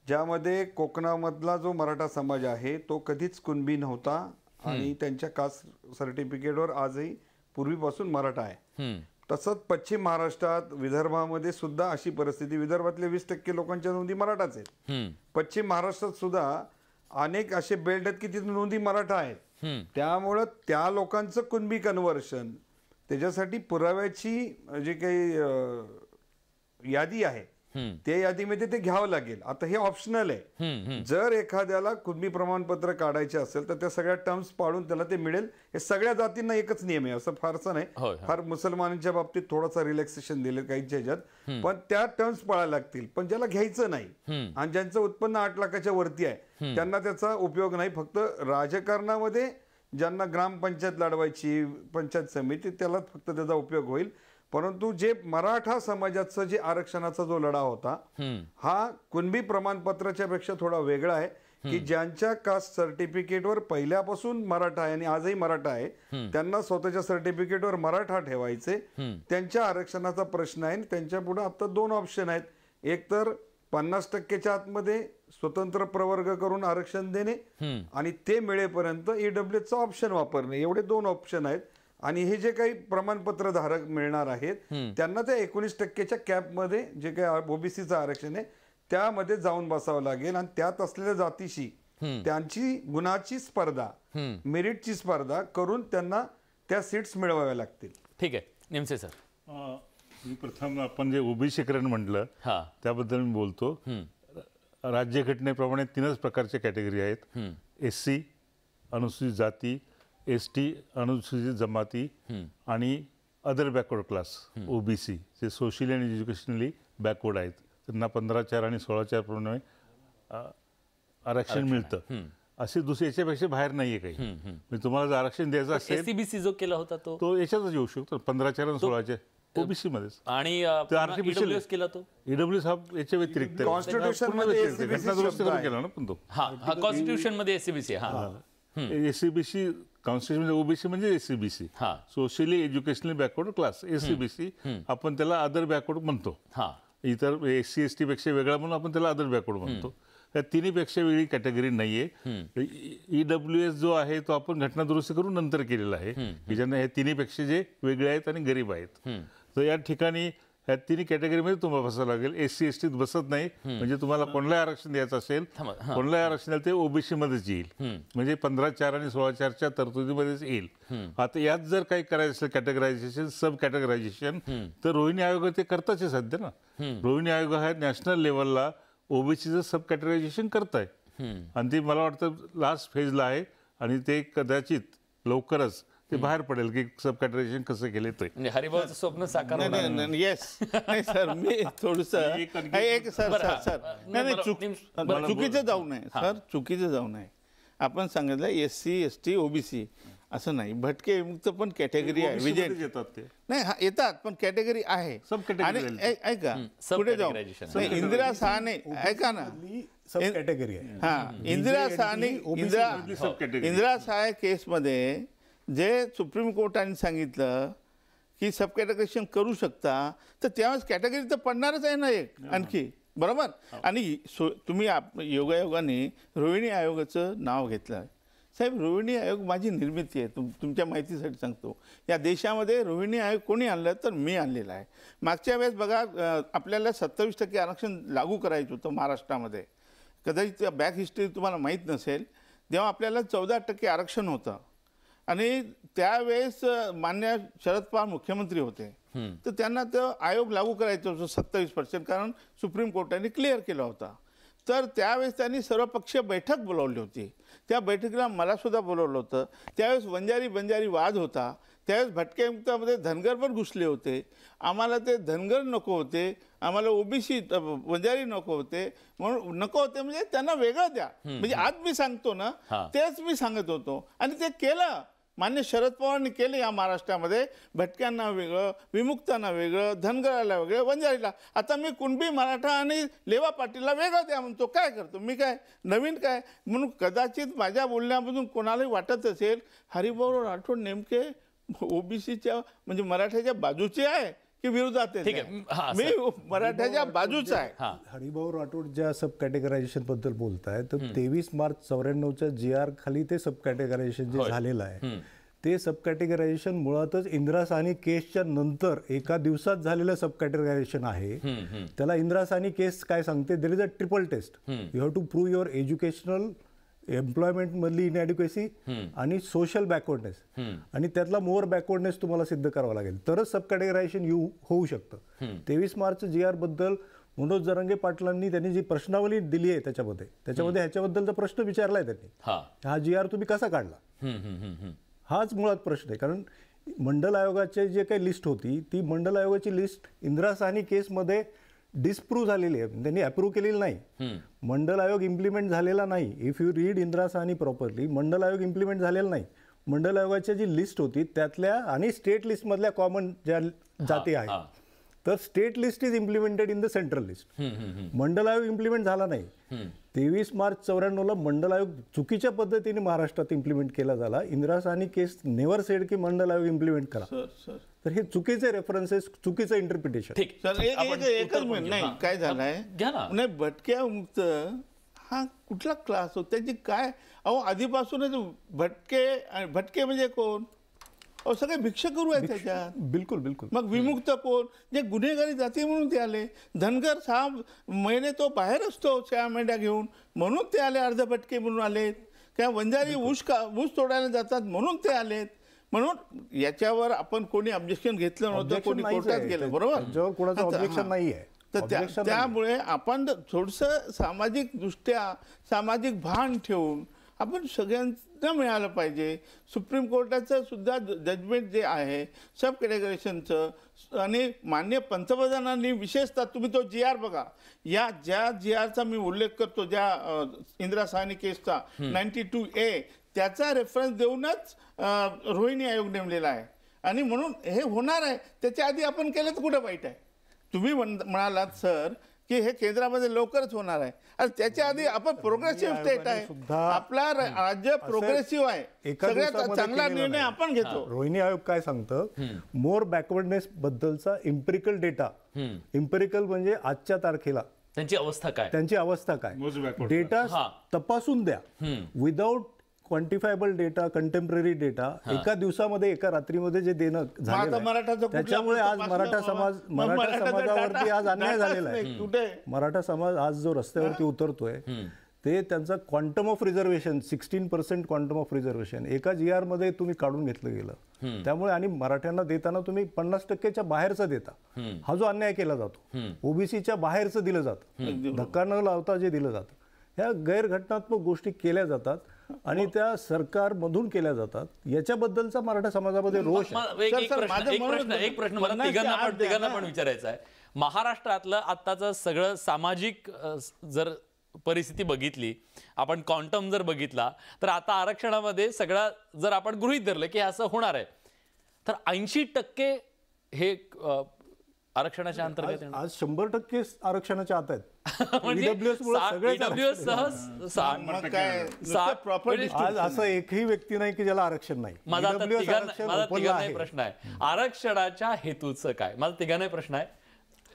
S3: ज्यामध्ये कोकणामधला जो मराठा समाज आहे तो कधीच कुणबी नव्हता आणि त्यांच्या कास्ट सर्टिफिकेटवर आजही पूर्वीपासून मराठा आहे. तसंच पश्चिम महाराष्ट्रात, विदर्भामध्ये सुद्धा अशी परिस्थिती, विदर्भातले 20% लोकांच्या नोंदी मराठाच आहेत. पश्चिम महाराष्ट्रात सुद्धा अनेक असे बेल्ट आहेत की तिथे नोंदी मराठा आहेत. त्यामुळं त्या लोकांचं कुणबी कन्व्हर्शन, त्याच्यासाठी पुराव्याची जी काही यादी आहे त्या यादीमध्ये ते घ्यावं लागेल. आता हे ऑप्शनल आहे. जर एखाद्याला कुणबी प्रमाणपत्र काढायचे असेल तर त्या सगळ्या टर्म्स पाळून त्याला ते मिळेल. हे सगळ्या जातींना एकच नियम आहे असं फारसं नाही. फार मुसलमानांच्या बाबतीत थोडासा रिलॅक्सेशन दिले काहीच्या ह्याच्यात, पण त्या टर्म्स पाळायला लागतील. पण ज्याला घ्यायचं नाही आणि ज्यांचं उत्पन्न 8 लाखाच्या वरती आहे त्यांना त्याचा उपयोग नाही. फक्त राजकारणामध्ये ज्यांना ग्रामपंचायत लढवायची, पंचायत समिती, त्याला फक्त त्याचा उपयोग होईल. परंतु जे मराठा समाजाचं जे आरक्षणाचा जो लढा होता हा कुणबी प्रमाणपत्राच्या पेक्षा थोडा वेगळा आहे की ज्यांच्या कास्ट सर्टिफिकेटवर पहिल्यापासून मराठा आहे आणि आजही मराठा आहे त्यांना स्वतःच्या सर्टिफिकेटवर मराठा ठेवायचे. त्यांच्या आरक्षणाचा प्रश्न आहे. त्यांच्या पुढे आता 2 ऑप्शन आहेत. एक तर 50% आतमध्ये स्वतंत्र प्रवर्ग करून आरक्षण देणे आणि ते मिळेपर्यंत ईडब्ल्यूचा ऑप्शन वापरणे, एवढे 2 ऑप्शन आहेत. आणि हे जे काही प्रमाणपत्र धारक मिळणार आहेत त्यांना त्या 19% कॅपमध्ये जे काही ओबीसीचं आरक्षण आहे त्यामध्ये जाऊन बसावं लागेल आणि त्यात असलेल्या जातीशी त्यांची गुणाची स्पर्धा, मेरिटची स्पर्धा करून त्यांना त्या सीट्स मिळवाव्या लागतील.
S4: ठीक आहे, निमसे सर.
S2: प्रथम आपण जे ओबीसीकरण म्हटलं त्याबद्दल मी बोलतो. राज्यघटनेप्रमाणे 3च प्रकारच्या कॅटेगरी आहेत. SC अनुसूचित जाती, ST अनुसूचित जमाती आणि अदर बॅकवर्ड क्लास OBC जे सोशली आणि एज्युकेशनली बॅकवर्ड आहेत. त्यांना 15/4 आणि 16/4 प्रमाणे आरक्षण मिळतं. असे दुसरे याच्यापेक्षा बाहेर नाहीये काही. म्हणजे तुम्हाला जर आरक्षण द्यायचं असेल,
S4: SCBC जो केला होता तो
S2: याच्यातच येऊ शकतो. 15/4 आणि 16/4 OBC मध्येच.
S4: आणि EWS केला तो.
S2: EWS हा याच्या व्यतिरिक्त
S3: कॉन्स्टिट्यूशन मध्ये
S2: घटना दुरुस्त करून केला ना. पण तो
S4: कॉन्स्टिट्यूशन मध्ये SCBC.
S2: SCBC कॉन्स्टिट्यूशन ओबीसी म्हणजे एससीबीसी,
S4: हा.
S2: Socially educationally backward class, SCBC. आपण त्याला अदर बॅकवर्ड म्हणतो.
S4: हा.
S2: इतर SC ST पेक्षा वेगळा म्हणून आपण त्याला अदर बॅकवर्ड म्हणतो. त्या तिन्हीपेक्षा वेगळी कॅटेगरी नाहीये. EWS जो आहे तो आपण घटना दुरुस्ती करून नंतर केलेला आहे, की ज्यांना हे तिन्हीपेक्षा जे वेगळे आहेत आणि गरीब आहेत. तर या ठिकाणी ह्या तिन्ही कॅटेगरीमध्ये तुम्हाला बसावं लागेल. SC ST बसत नाही. म्हणजे तुम्हाला कोणलाही आरक्षण द्यायचं असेल, कोणलाही आरक्षण द्याल ते ओबीसी मध्येच येईल. म्हणजे 15(4) आणि 16(4)च्या तरतुदीमध्येच येईल. आता यात जर काही करायचं असेल कॅटेगरायझेशन, सब कॅटेगरायझेशन, तर रोहिणी आयोग ते करताच आहे सध्या ना. रोहिणी आयोग हा नॅशनल लेवलला ओबीसीचं सब कॅटेगरायझेशन करत आहे आणि ते मला वाटतं लास्ट फेजला आहे आणि ते कदाचित लवकरच ते बाहेर पडेल की सब कॅटेगरायझेशन कसं केलं ते.
S4: म्हणजे हरिभाऊचं स्वप्न साकार होणार.
S1: येस. नाही सर, मी थोडस एक सर नाही चुकीचं जाऊ नये सर, चुकीचं जाऊ नये. आपण सांगितलं SC ST OBC असं नाही. भटके विमुक्त पण कॅटेगरी आहे. विजय
S2: येतात ते
S1: नाही येतात पण कॅटेगरी आहे.
S2: सब category
S1: आणि ऐका
S4: सब
S1: पुढे जाऊ.
S4: categorization.
S1: नाही, इंदिरा साहने ऐका ना,
S5: सब कॅटेगरी आहे.
S1: हा इंदिरा साहने इंदिरा सहाय केसमध्ये जे सुप्रीम कोर्टाने सांगितलं की सब कॅटेगरायझेशन करू शकता, तर त्यावेळेस कॅटेगरी तर पडणारच आहे ना एक आणखी, बरोबर. आणि तुम्ही योगायोगाने रोहिणी आयोगाचं नाव घेतलं. साहेब, रोहिणी आयोग माझी निर्मिती आहे. तुमच्या माहितीसाठी सांगतो. या देशामध्ये रोहिणी आयोग कोणी आणलं तर मी आणलेला आहे. मागच्या वेळेस बघा, आपल्याला 27% आरक्षण लागू करायचं होतं महाराष्ट्रामध्ये. कदाचित बॅक हिस्ट्री तुम्हाला माहीत नसेल. तेव्हा आपल्याला 14% आरक्षण होतं आणि त्यावेळेस मान्य शरद पवार मुख्यमंत्री होते. तर त्यांना तो आयोग लागू करायचं होतं 27%, कारण सुप्रीम कोर्टाने क्लिअर केला होता. तर त्यावेळेस त्यांनी सर्वपक्षीय बैठक बोलावली होती. त्या बैठकीला मला सुद्धा बोलवलं होतं. त्यावेळेस वंजारी बंजारी वाद होता. त्यावेळेस भटके मुक्तामध्ये धनगर पण घुसले होते. आम्हाला ते धनगर नको होते, आम्हाला ओबीसी वंजारी नको होते. म्हणून नको होते म्हणजे त्यांना वेगळं द्या. म्हणजे आज मी सांगतो ना, तेच मी सांगत होतो आणि ते केलं. मान्य शरद पवारांनी केले या महाराष्ट्रामध्ये. भटक्यांना वेगळं, विमुक्तांना वेगळं, धनगराला वेगळं, वंजारीला. आता मी कुणबी, मराठा आणि लेवा पाटीलला वेगळं द्या म्हणतो. काय करतो मी? काय नवीन काय? म्हणून कदाचित माझ्या बोलण्यामधून कोणालाही वाटत असेल हरिभाऊ राठोड नेमके ओबीसीच्या म्हणजे मराठ्याच्या बाजूचे आहे की विरोधात आहे. मी मराठ्याच्या बाजूचा आहे.
S5: हरिभाऊ राठोड ज्या सब कॅटेगरायझेशन बद्दल बोलताय, तर 23 मार्च 94च्या GR खाली ते सब कॅटेगरायझेशन जे झालेलं आहे, ते सब कॅटेगरायझेशन मुळातच इंदिरा साहनी केसच्या नंतर एका दिवसात झालेलं सब कॅटेगरायझेशन आहे. त्याला इंदिरा साहनी केस काय सांगते, there is a triple test. You have to prove your educational, employment मधली इनएड्युकेसी आणि सोशल बॅकवर्डनेस, आणि त्यातला मोर बॅकवर्डनेस तुम्हाला सिद्ध करावा लागेल, तरच सब कॅटेगरायझेशन होऊ शकतं. 23 मार्च GR बद्दल मनोज जरांगे पाटलांनी त्यांनी जी प्रश्नावली दिली आहे त्याच्यामध्ये ह्याच्याबद्दलचा प्रश्न विचारलाय त्यांनी. हा GR तुम्ही कसा काढला, हाच मुळात प्रश्न आहे. कारण मंडल आयोगाचे जे काही लिस्ट होती, ती मंडल आयोगाची लिस्ट इंदिरा साहनी केसमध्ये डिस्प्रूव्ह झालेली आहे. त्यांनी अप्रूव्ह केलेली नाही. मंडल आयोग इम्प्लिमेंट झालेला नाही. If you read Indira Sawhney properly, Mandal आयोग इम्प्लिमेंट झालेला नाही. मंडल आयोगाची जी लिस्ट होती त्यातल्या आणि स्टेट लिस्टमधल्या कॉमन ज्या जाती आहेत, तर state list is implemented in the central list. Mandal आयोग इम्प्लिमेंट झाला नाही. 23 मार्च 94ला मंडल आयोग चुकीच्या पद्धतीने महाराष्ट्रात इम्प्लिमेंट केला झाला. इंदिरा साहनी केस नेव्हर सेड की मंडल आयोग इम्प्लिमेंट करा. तर हे चुकीचे रेफरन्सेस, चुकीचं इंटरप्रिटेशन.
S1: सर एकच मिनिट. नाही काय झालंय, नाही भटक्या मुक्त हा कुठला क्लास होता, त्याची काय? अहो आधीपासूनच भटके म्हणजे कोण? अहो सगळे भिक्षकरू आहेत त्याच्यात.
S5: बिलकुल बिलकुल.
S1: मग विमुक्त कोण? जे गुन्हेगारी जाती म्हणून ते आले. धनगर 6 महिने तो बाहेर असतो 6 मेंढ्या घेऊन, म्हणून ते आले. अर्ध भटके म्हणून आलेत. काय वंजारी ऊस तोडायला जातात म्हणून ते आलेत. म्हणून याच्यावर आपण कोणी ऑब्जेक्शन घेतलं नव्हतं, कोणी कोर्टात गेलं, बरोबर.
S5: कोणाचं ऑब्जेक्शन नाहीये.
S1: तर त्यामुळे आपण थोडंसं सामाजिक दृष्ट्या सामाजिक भान ठेवून आपण सगळ्यांना मिळालं पाहिजे. सुप्रीम कोर्टाचं सुद्धा जजमेंट जे आहे सब कॅटेगरायझेशनचं, आणि माननीय पंतप्रधानांनी विशेषतः तुम्ही तो GR बघा. या ज्या GRचा मी उल्लेख करतो, ज्या इंदिरा साहनी केसचा 92A, त्याचा रेफरन्स देऊनच रोहिणी आयोग नेमलेला आहे. आणि म्हणून हे होणार आहे. त्याच्या आधी आपण केलं तर कुठं वाईट आहे? तुम्ही म्हणालात सर की हे केंद्रामध्ये लवकरच होणार आहे. आणि त्याच्या आधी आपण प्रोग्रेसिव्ह स्टेट आहे, आपला राज्य प्रोग्रेसिव्ह आहे,
S5: एका
S1: सगळ्यात
S5: दिवसामध्ये
S1: चांगला
S5: केलेलं
S1: निर्णय
S5: नाही.
S1: आपण घेतो.
S5: रोहिणी आयोग काय सांगतं, मोर बॅकवर्डनेस बद्दलचा इम्पेरिकल डेटा, इम्पेरिकल म्हणजे आजच्या तारखेला
S4: त्यांची अवस्था काय,
S5: त्यांची अवस्था काय,
S2: Most backward
S5: डेटा
S4: हा.
S5: तपासून द्या. Without quantifiable data, contemporary data एका दिवसामध्ये एका रात्रीमध्ये जे देणं झालेलं
S1: मराठाचं
S5: आहे,
S1: कुठलं
S5: त्याच्यामुळे आज
S1: तपासलं
S5: मराठा
S1: बाबा?
S5: समाज
S1: मग
S5: मराठा
S1: मराठाचा
S5: समाजावरती
S1: डाटा-
S5: आज अन्याय
S1: डाटाच
S5: झालेला
S1: नाही.
S5: आहे.
S1: कुठे?
S5: मराठा समाज आज जो रस्त्यावरती उतरतोय ते त्यांचा quantum of reservation 16% quantum of reservation एका GR मध्ये तुम्ही काढून घेतलं गेलं. त्यामुळे आणि मराठ्यांना देताना तुम्ही 50%च्या बाहेरचं देता. हा जो अन्याय केला जातो, ओबीसीच्या बाहेरचं दिलं जातं, धक्का न लावता जे दिलं जातं, ह्या गैरघटनात्मक गोष्टी केल्या जातात आणि त्या सरकारमधून केल्या जातात. याच्याबद्दलचा मराठा समाजामध्ये रोष आहे.
S4: एक प्रश्न मला तिघांना पण विचारायचा आहे. महाराष्ट्रातलं आत्ताचं सगळं सामाजिक जर परिस्थिती बघितली, आपण क्वांटम जर बघितला, तर आता आरक्षणामध्ये सगळं जर आपण गृहीत धरलं की असं होणार आहे, तर 80% हे आरक्षणाच्या अंतर्गत येणार.
S5: आज 100% आरक्षणाच्या आत आहेत.
S4: म्हणजे
S5: EWS मुळे सगळेच
S4: EWS सह
S1: मग काय नुसतं proper
S4: म्हणजे
S5: आज असं एकही व्यक्ती नाही की ज्याला आरक्षण नाही.
S4: माझा आता
S5: EWS
S4: तिघांना
S5: आरक्षण
S4: माझा
S5: open
S4: तिघांनाही
S5: आहे.
S4: प्रश्न आहे, आरक्षणाच्या हेतूचं काय? माझा तिघांनाही प्रश्न आहे.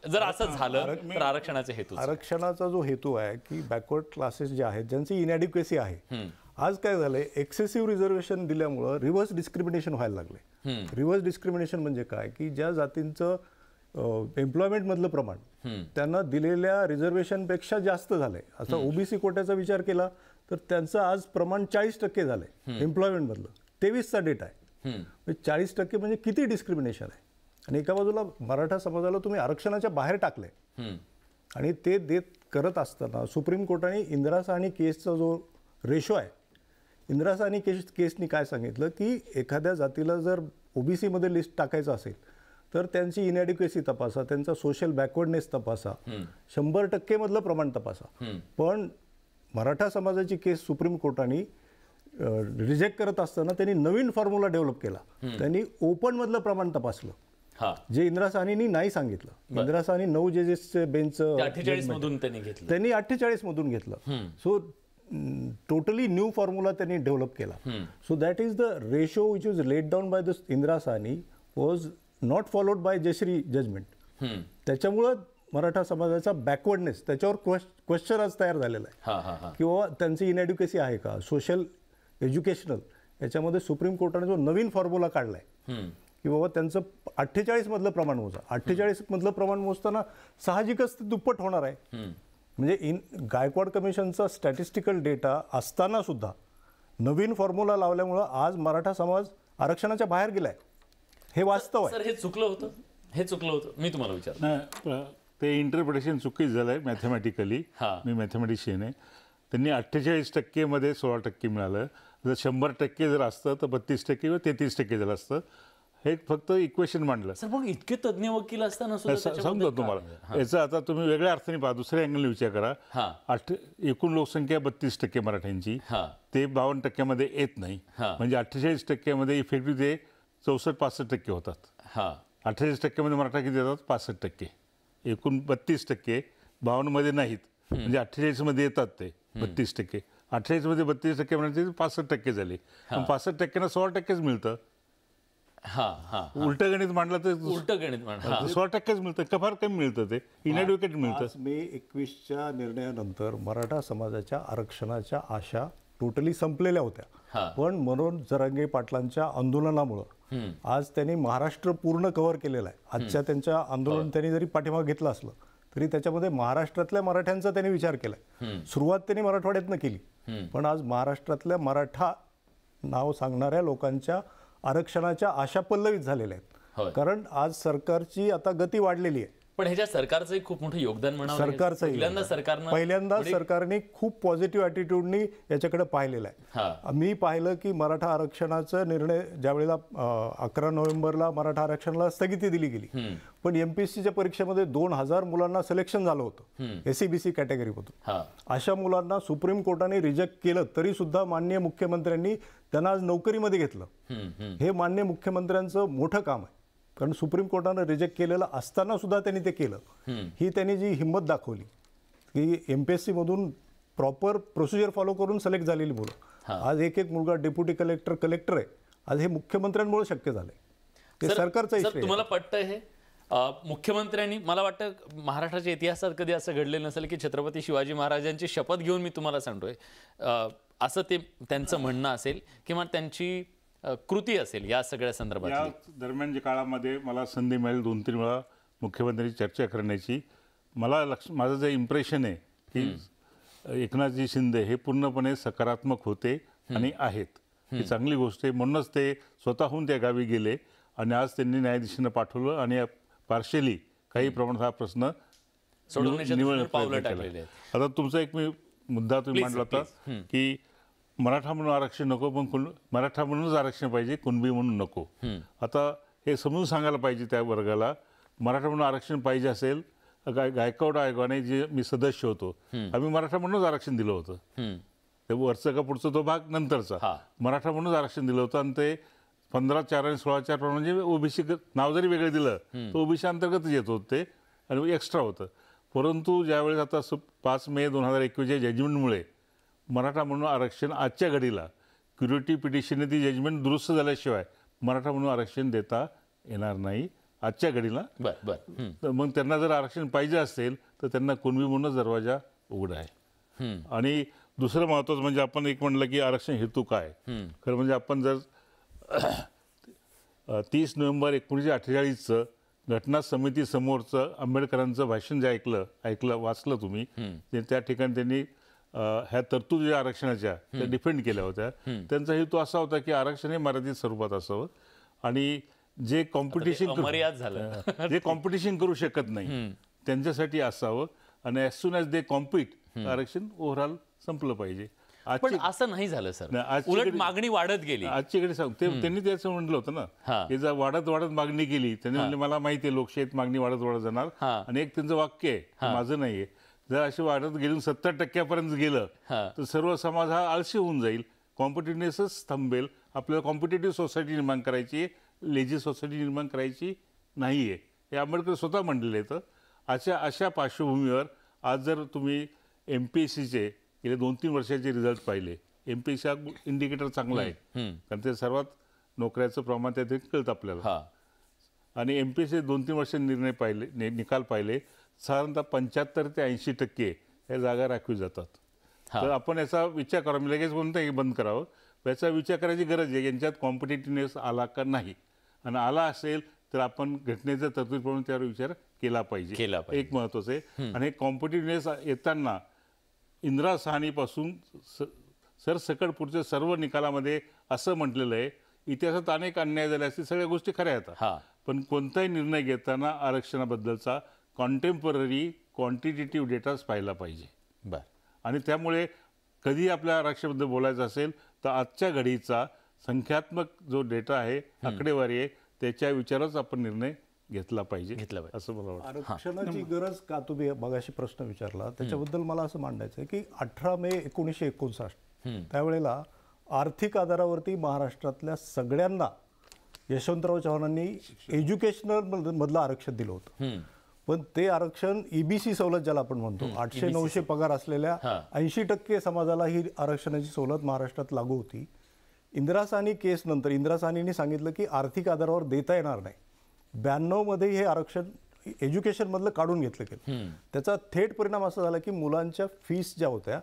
S4: जर असं झालं तर आरक्षणाचे हेतू,
S5: आरक्षणाचा जो हेतू आहे की बॅकवर्ड क्लासेस जे आहेत ज्यांची इनॅडिक्वेसी आहे, आज काय झालंय, एक्सेसिव्ह रिझर्वेशन दिल्यामुळं रिव्हर्स डिस्क्रिमिनेशन व्हायला लागले. रिव्हर्स डिस्क्रिमिनेशन म्हणजे काय की ज्या जातींचं एम्प्लॉयमेंट मधलं प्रमाण त्यांना दिलेल्या रिझर्वेशनपेक्षा जास्त झालंय. असं ओबीसी कोट्याचा विचार केला तर त्यांचं आज प्रमाण 40% झालंय एम्प्लॉयमेंट मधलं. 23चा डेटा आहे. 40% म्हणजे किती डिस्क्रिमिनेशन आहे. आणि एका बाजूला मराठा समाजाला तुम्ही आरक्षणाच्या बाहेर टाकलंय आणि ते देत करत असताना सुप्रीम कोर्टाने इंदिरा साहनी केसचा जो रेशो आहे, इंदिरा साहनी केसनी काय सांगितलं की एखाद्या जातीला जर ओबीसी मध्ये लिस्ट टाकायचं असेल तर त्यांची इनॅडिक्वेसी तपासा, त्यांचा सोशल बॅकवर्डनेस तपासा, 100% मधलं प्रमाण तपासा. पण मराठा समाजाची केस सुप्रीम कोर्टाने रिजेक्ट करत असताना त्यांनी नवीन फॉर्म्युला डेव्हलप केला. त्यांनी ओपन मधलं प्रमाण तपासलं, जे इंदिरा साहनींनी नाही सांगितलं. इंदिरा साहनी 9 जजेसचे बेंच
S4: 48 मधून त्यांनी
S5: 48 मधून घेतलं. सो टोटली न्यू फॉर्म्युला त्यांनी डेव्हलप केला. So that is the ratio which is laid down by the Indira Sahni was not followed by Jayashri judgement. त्याच्यामुळं मराठा समाजाचा बॅकवर्डनेस त्याच्यावर क्वेश्चन आज तयार झालेला आहे किंवा त्यांची इनएड्युकेसी आहे का, सोशल एज्युकेशनल, याच्यामध्ये सुप्रीम कोर्टाने जो नवीन फॉर्म्युला काढलाय की बाबा त्यांचं 48 मधलं प्रमाण मोजा. 48 मधलं प्रमाण मोजताना साहजिकच ते दुप्पट होणार आहे. म्हणजे गायकवाड कमिशनचा स्टॅटिस्टिकल डेटा असताना सुद्धा नवीन फॉर्म्युला लावल्यामुळं आज मराठा समाज आरक्षणाच्या बाहेर गेलाय. हे वास्तव आहे.
S4: सर, हे चुकलं होतं. मी तुम्हाला विचारतो.
S2: नाही, ते इंटरप्रिटेशन चुकीच झालंय मॅथमॅटिकली. मी मॅथमॅटिशियन आहे. त्यांनी 48% मध्ये 16% मिळालं. जर 100% जर असतं तर 32% किंवा 33% झालं असतं. हे फक्त इक्वेशन मांडलं.
S4: सर, पण इतके तज्ञ वकील असताना
S2: सांगतो तुम्हाला. याचा आता तुम्ही वेगळ्या अर्थाने पहा, दुसऱ्या अँगलने विचार करा. एकूण लोकसंख्या 32% मराठ्यांची, ते 52% येत नाही. म्हणजे 48% मध्ये इफेक्टिव्ह ते 64-65% होतात. 48% मध्ये मराठा किती येतात? 65%. एकूण 32% 52 मध्ये नाहीत. म्हणजे 48 मध्ये येतात ते 32%. 48 मध्ये 32% म्हणजे 65% झाले. 65% 16%च मिळतं. उलट गणित मांडलं तर 16%च मिळतं का फार कमी मिळतं. ते इनएड्युकेट मिळतं.
S5: मे 21च्या निर्णयानंतर मराठा समाजाच्या आरक्षणाच्या आशा टोटली संपलेल्या होत्या. पण मनोज जरांगे पाटलांच्या आंदोलनामुळं आज त्यांनी महाराष्ट्र पूर्ण कव्हर केलेला आहे. आजच्या त्यांच्या आंदोलन त्यांनी जरी पाठीमागे घेतलं असलं तरी त्याच्यामध्ये महाराष्ट्रातल्या मराठ्यांचा त्यांनी विचार केलाय. सुरुवात त्यांनी मराठवाड्यातनं केली, पण आज महाराष्ट्रातल्या मराठा नाव सांगणाऱ्या लोकांच्या आरक्षणाच्या आशा पल्लवित झालेल्या आहेत. कारण आज सरकारची आता गती वाढलेली आहे.
S4: पण ह्याच्या सरकारचंही खूप मोठं योगदान म्हणावं.
S5: पहिल्यांदा सरकारने खूप पॉझिटिव्ह ॲटिट्यूडनी याच्याकडे पाहिलेलं आहे. मी पाहिलं की मराठा आरक्षणाचा निर्णय ज्या वेळेला 11 नोव्हेंबरला मराठा आरक्षणाला स्थगिती दिली गेली, पण एमपीएससीच्या परीक्षेमध्ये 2000 मुलांना सिलेक्शन झालं होतं SC-BC कॅटेगरीमधून. अशा मुलांना सुप्रीम कोर्टाने रिजेक्ट केलं तरी सुद्धा माननीय मुख्यमंत्र्यांनी त्यांना आज नोकरीमध्ये घेतलं. हे माननीय मुख्यमंत्र्यांचं मोठं काम आहे. कारण सुप्रीम कोर्टानं रिजेक्ट केलेलं असताना सुद्धा त्यांनी ते केलं. ही त्यांनी जी हिंमत दाखवली की MPSC मधून प्रॉपर प्रोसिजर फॉलो करून सिलेक्ट झालेली मुलं, आज एक एक मुलगा डेप्युटी कलेक्टर आहे. आज हे मुख्यमंत्र्यांमुळे शक्य झालंय. ते सरकारचा इश्यू आहे.
S4: तुम्हाला पटतं हे? मुख्यमंत्र्यांनी, मला वाटतं महाराष्ट्राच्या इतिहासात कधी असं घडलेलं नसेल की छत्रपती शिवाजी महाराजांची शपथ घेऊन मी तुम्हाला सांगतोय असं ते त्यांचं म्हणणं असेल किंवा त्यांची कृती असेल या सगळ्या संदर्भात.
S2: या दरम्यानच्या काळामध्ये मला संधी मिळेल 2-3 वेळा मुख्यमंत्र्यांची चर्चा करण्याची. माझं जे इम्प्रेशन आहे की एकनाथजी शिंदे हे पूर्णपणे सकारात्मक होते आणि आहेत. ही चांगली गोष्ट आहे. म्हणूनच ते स्वतःहून त्या गावी गेले आणि आज त्यांनी न्यायाधीशांना पाठवलं आणि पार्शली काही प्रमाणात हा प्रश्न
S4: सोडवण्याच्या पावलं टाकलेली आहेत.
S2: आता तुमचा एक मुद्दा तुम्ही मांडला होता की मराठा म्हणून आरक्षण नको, पण मराठा म्हणूनच आरक्षण पाहिजे, कुणबी म्हणून नको. आता हे समजून सांगायला पाहिजे त्या वर्गाला, मराठा म्हणून आरक्षण पाहिजे असेल. गायकवाड आयोगाने जे मी सदस्य होतो, आम्ही मराठा म्हणूनच आरक्षण दिलं होतं. ते वरचं का पुढचा तो भाग नंतरचा, मराठा म्हणूनच आरक्षण दिलं होतं. आणि ते 15-4 आणि 16-4 म्हणजे ओबीसी नाव जरी वेगळं दिलं तर ओबीसी अंतर्गतच येत होतं ते आणि एक्स्ट्रा होतं. परंतु ज्यावेळेस आता 5 मे 2021 जजमेंटमुळे मराठा म्हणून आरक्षण आजच्या घडीला क्युरिटी पिटिशनने ती जजमेंट दुरुस्त झाल्याशिवाय मराठा म्हणून आरक्षण देता येणार नाही आजच्या घडीला. तर मग त्यांना जर आरक्षण पाहिजे असेल तर त्यांना कुणबी म्हणूनच दरवाजा उघडा आहे. आणि दुसरं महत्त्वाचं म्हणजे आपण एक म्हणलं की आरक्षण हेतू काय. खरं म्हणजे आपण जर 30 नोव्हेंबर 1948चं घटना समितीसमोरचं आंबेडकरांचं भाषण जे वाचलं तुम्ही, त्या ठिकाणी त्यांनी ह्या तरतुदी ज्या आरक्षणाच्या त्या डिफेंड केल्या होत्या. त्यांचा हेतू असा होता की आरक्षण हे मर्यादित स्वरूपात असावं आणि जे कॉम्पिटिशन करू शकत नाही त्यांच्यासाठी असावं आणि as soon as they compete आरक्षण ओव्हरऑल संपलं पाहिजे.
S4: पण असं नाही झालं सर, उलट मागणी वाढत गेली.
S2: आजची घडी त्यांनी त्याचं म्हटलं होतं ना की जर वाढत मागणी केली, त्यांनी म्हणले मला माहिती आहे लोकशाहीत मागणी वाढत जाणार. आणि एक त्यांचं वाक्य आहे, माझं नाहीये, जर अशी वाढत गेली 70% गेलं तर सर्व समाज हा आळशी होऊन जाईल, कॉम्पिटिटिव्हनेसच थांबेल. आपल्याला कॉम्पिटेटिव्ह सोसायटी निर्माण करायची, लेझी सोसायटी निर्माण करायची नाहीये, हे आंबेडकर स्वतः म्हटलेले आहेत. अशा पार्श्वभूमीवर आज जर तुम्ही MPSCचे गेले 2-3 वर्षाचे रिझल्ट पाहिले, MPSC हा इंडिकेटर चांगला आहे कारण ते सर्वात नोकऱ्याचं प्रमाण त्यात कळतं आपल्याला. आणि MPSC 2-3 वर्ष निकाल पाहिले, साधारणतः 75 ते 80% या जागा राखीव जातात. तर आपण याचा विचार करावा. मी लगेच म्हणतो हे बंद करावं, याचा विचार करायची गरज आहे. यांच्यात कॉम्पिटेटिव्हनेस आला का नाही, आणि आला असेल तर आपण घटनेच्या तरतुदीप्रमाणे त्यावर विचार केला पाहिजे. एक महत्त्वाचं आहे. आणि कॉम्पिटेटिव्हनेस येताना इंदिरा साहनीपासून सरसकट पुढच्या सर्व निकालामध्ये असं म्हटलेलं आहे, इतिहासात अनेक अन्याय झाले असतील, सगळ्या गोष्टी खऱ्या आहेत, पण कोणताही निर्णय घेताना आरक्षणाबद्दलचा कॉन्टेम्पररी क्वांटिटेटिव्ह डेटाच पाहिला पाहिजे. आणि त्यामुळे कधी आपल्या आरक्षणाबद्दल बोलायचं असेल तर आजच्या घडीचा संख्यात्मक जो डेटा आहे, आकडेवारी आहे, त्याच्या विचारच आपण निर्णय घेतला पाहिजे असं मला वाटतं.
S5: आरक्षणाची गरज का, तुम्ही मगाशी प्रश्न विचारला त्याच्याबद्दल मला असं मांडायचं आहे की 18 मे 1959 त्यावेळेला आर्थिक आधारावरती महाराष्ट्रातल्या सगळ्यांना यशवंतराव चव्हाणांनी एज्युकेशनल मधलं आरक्षण दिलं होतं. पण ते आरक्षण EBC सवलत ज्याला आपण म्हणतो, 800-900 पगार असलेल्या 80% समाजाला ही आरक्षणाची सवलत महाराष्ट्रात लागू होती. इंदिरा साहनी केस नंतर इंदिरा साहनींनी सांगितलं की आर्थिक आधारावर देता येणार नाही. 92 मध्ये हे आरक्षण एज्युकेशन मधलं काढून घेतलं गेलं. त्याचा थेट परिणाम असा झाला की मुलांच्या फीस ज्या होत्या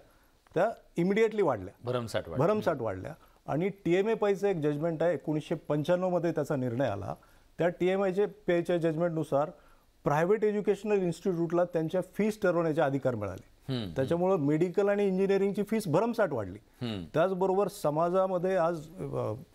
S5: त्या इमिडिएटली वाढल्या, भरमसाठ वाढल्या. आणि TMA पैचं एक जजमेंट आहे 1995 मध्ये त्याचा निर्णय आला. त्या TMAच्या पेच्या जजमेंटनुसार प्रायव्हेट एज्युकेशनल इन्स्टिट्यूटला त्यांच्या फीस ठरवण्याचे अधिकार मिळाले. त्याच्यामुळं मेडिकल आणि इंजिनिअरिंगची फीस भरमसाठ वाढली. त्याचबरोबर समाजामध्ये आज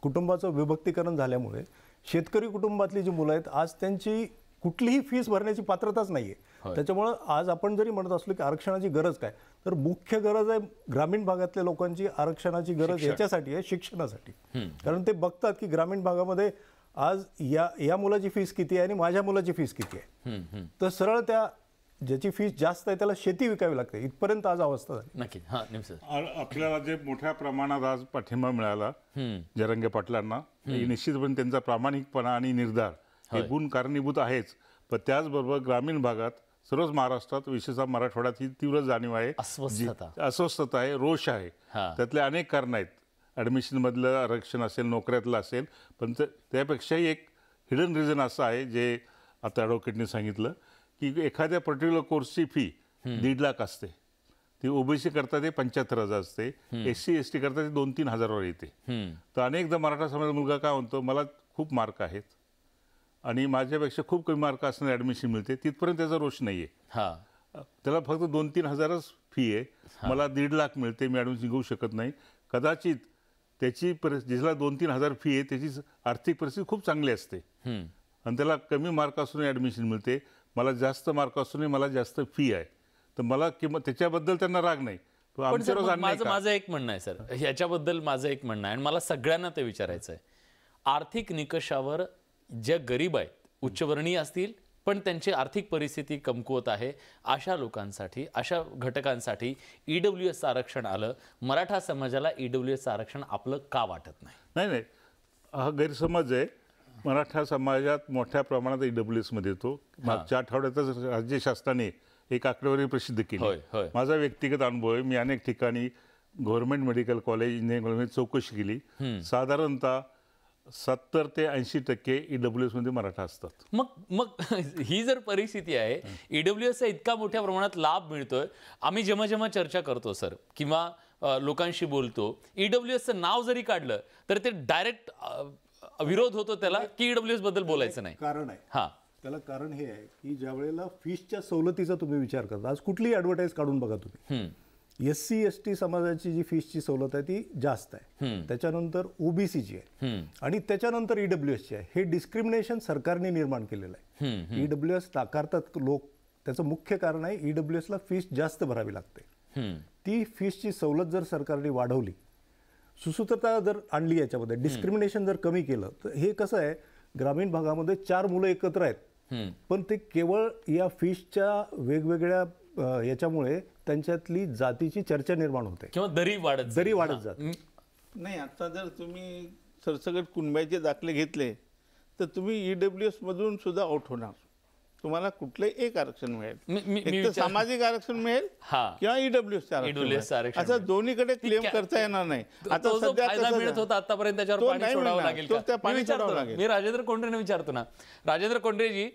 S5: कुटुंबाचं विभक्तीकरण झाल्यामुळे शेतकरी कुटुंबातली जी मुलं आहेत आज त्यांची कुठलीही फीस भरण्याची पात्रताच नाहीये. त्याच्यामुळं आज आपण जरी म्हणत असलो की आरक्षणाची गरज काय, तर मुख्य गरज आहे ग्रामीण भागातल्या लोकांची आरक्षणाची गरज याच्यासाठी आहे, शिक्षणासाठी. कारण ते बघतात की ग्रामीण भागामध्ये आज या मुलाची फीस किती आहे आणि माझ्या मुलाची फीस किती आहे, तर सरळ त्या ज्याची फीस जास्त आहे त्याला शेती विकावी लागते, इथपर्यंत आज अवस्था झाली.
S4: नक्की.
S2: आपल्याला जे मोठ्या प्रमाणात आज पाठिंबा मिळाला जरांगे पाटलांना, निश्चितपणे त्यांचा प्रामाणिकपणा आणि निर्धार हे गुण कारणीभूत आहेच, पण त्याचबरोबर ग्रामीण भागात सर्वच महाराष्ट्रात विशेषतः मराठवाड्यात ही तीव्र जाणीव आहे, अस्वस्थता आहे, रोष आहे. त्यातले अनेक कारण आहेत. ॲडमिशनमधलं आरक्षण असेल, नोकऱ्यातलं असेल, पण त्यापेक्षाही एक हिडन रिझन असं आहे जे आता ॲडव्होकेटने सांगितलं की एखाद्या पर्टिक्युलर कोर्सची फी 1.5 लाख असते. ती ओबीसी करता ते 75,000 असते, SC ST करता ते 2-3 हजारावर येते. तर अनेकदा मराठा समाजाचा मुलगा काय म्हणतो, मला खूप मार्क आहेत आणि माझ्यापेक्षा खूप कमी मार्क असणारे ॲडमिशन मिळते, तिथपर्यंत त्याचा रोष नाही आहे. त्याला फक्त 2-3 हजारच फी आहे, मला 1.5 लाख मिळते, मी ॲडमिशन घेऊ शकत नाही. कदाचित त्याची जिला 2-3 हजार फी आहे त्याची आर्थिक परिस्थिती खूप चांगली असते आणि त्याला कमी मार्क असूनही ॲडमिशन मिळते, मला जास्त मार्क असूनही मला जास्त फी आहे. तर मला किंमत त्याच्याबद्दल त्यांना राग नाही.
S4: पण माझं एक म्हणणं आहे सर, ह्याच्याबद्दल माझं एक म्हणणं आहे आणि मला सगळ्यांना ते विचारायचं आहे. आर्थिक निकषावर ज्या गरीब आहेत, उच्चवर्णीय असतील पण त्यांची आर्थिक परिस्थिती कमकुवत आहे, अशा लोकांसाठी, अशा घटकांसाठी EWS आरक्षण आलं. मराठा समाजाला EWS आरक्षण आपलं का वाटत नाही?
S2: नाही, हा गैरसमज आहे. मराठा समाजात मोठ्या प्रमाणात EWS मध्ये येतो. मागच्या आठवड्यातच राज्य शासनाने एक आकडेवारी प्रसिद्ध केली. माझा व्यक्तिगत अनुभव आहे. मी अनेक ठिकाणी गव्हर्नमेंट मेडिकल कॉलेज, इंजिनिअरिंग कॉलेजमध्ये चौकशी केली. साधारणतः 70 ते 80% EWS मध्ये मराठा असतात.
S4: मग ही जर परिस्थिती आहे, EWS इतका मोठ्या प्रमाणात लाभ मिळतोय, आम्ही जेव्हा जेव्हा चर्चा करतो सर किंवा लोकांशी बोलतो, EWSचं नाव जरी काढलं तर ते डायरेक्ट विरोध होतो त्याला की EWS बद्दल बोलायचं नाही.
S5: कारण आहे त्याला कारण हे आहे की ज्या वेळेला फीसच्या सवलतीचा तुम्ही विचार करता, आज कुठलीही ॲडव्हर्टाईज काढून बघा तुम्ही, SC ST समाजाची जी फीसची सवलत आहे ती जास्त आहे, त्याच्यानंतर OBCची आहे आणि त्याच्यानंतर EWSची आहे. हे डिस्क्रिमिनेशन सरकारने निर्माण केलेलं आहे. EWS नाकारतात लोक, त्याचं मुख्य कारण आहे EWSला फीस जास्त भरावी लागते. ती फीसची सवलत जर सरकारने वाढवली, सुसूत्रता जर आणली, याच्यामध्ये डिस्क्रिमिनेशन जर कमी केलं, तर हे कसं आहे, ग्रामीण भागामध्ये 4 मुलं एकत्र आहेत पण ते केवळ या फीसच्या वेगवेगळ्या याच्यामुळे त्यांच्यातली जातीची चर्चा निर्माण होते
S4: किंवा दरी वाढत जाते.
S1: नाही, आता जर तुम्ही सरसकट कुणब्याचे दाखले घेतले तर तुम्ही EWS मधून सुद्धा आउट होणार. तुम्हाला कुठलंही एक आरक्षण मिळेल, एक तर सामाजिक आरक्षण मिळेल किंवा EWS आरक्षण. आता दोन्हीकडे क्लेम करता येणार नाही. आता
S4: सध्या मिळत होता आतापर्यंत त्याच्यावर पाणी सोडावं लागेल. मी राजेंद्र कोंढरेने विचारतो ना. राजेंद्र कोंढरेजी,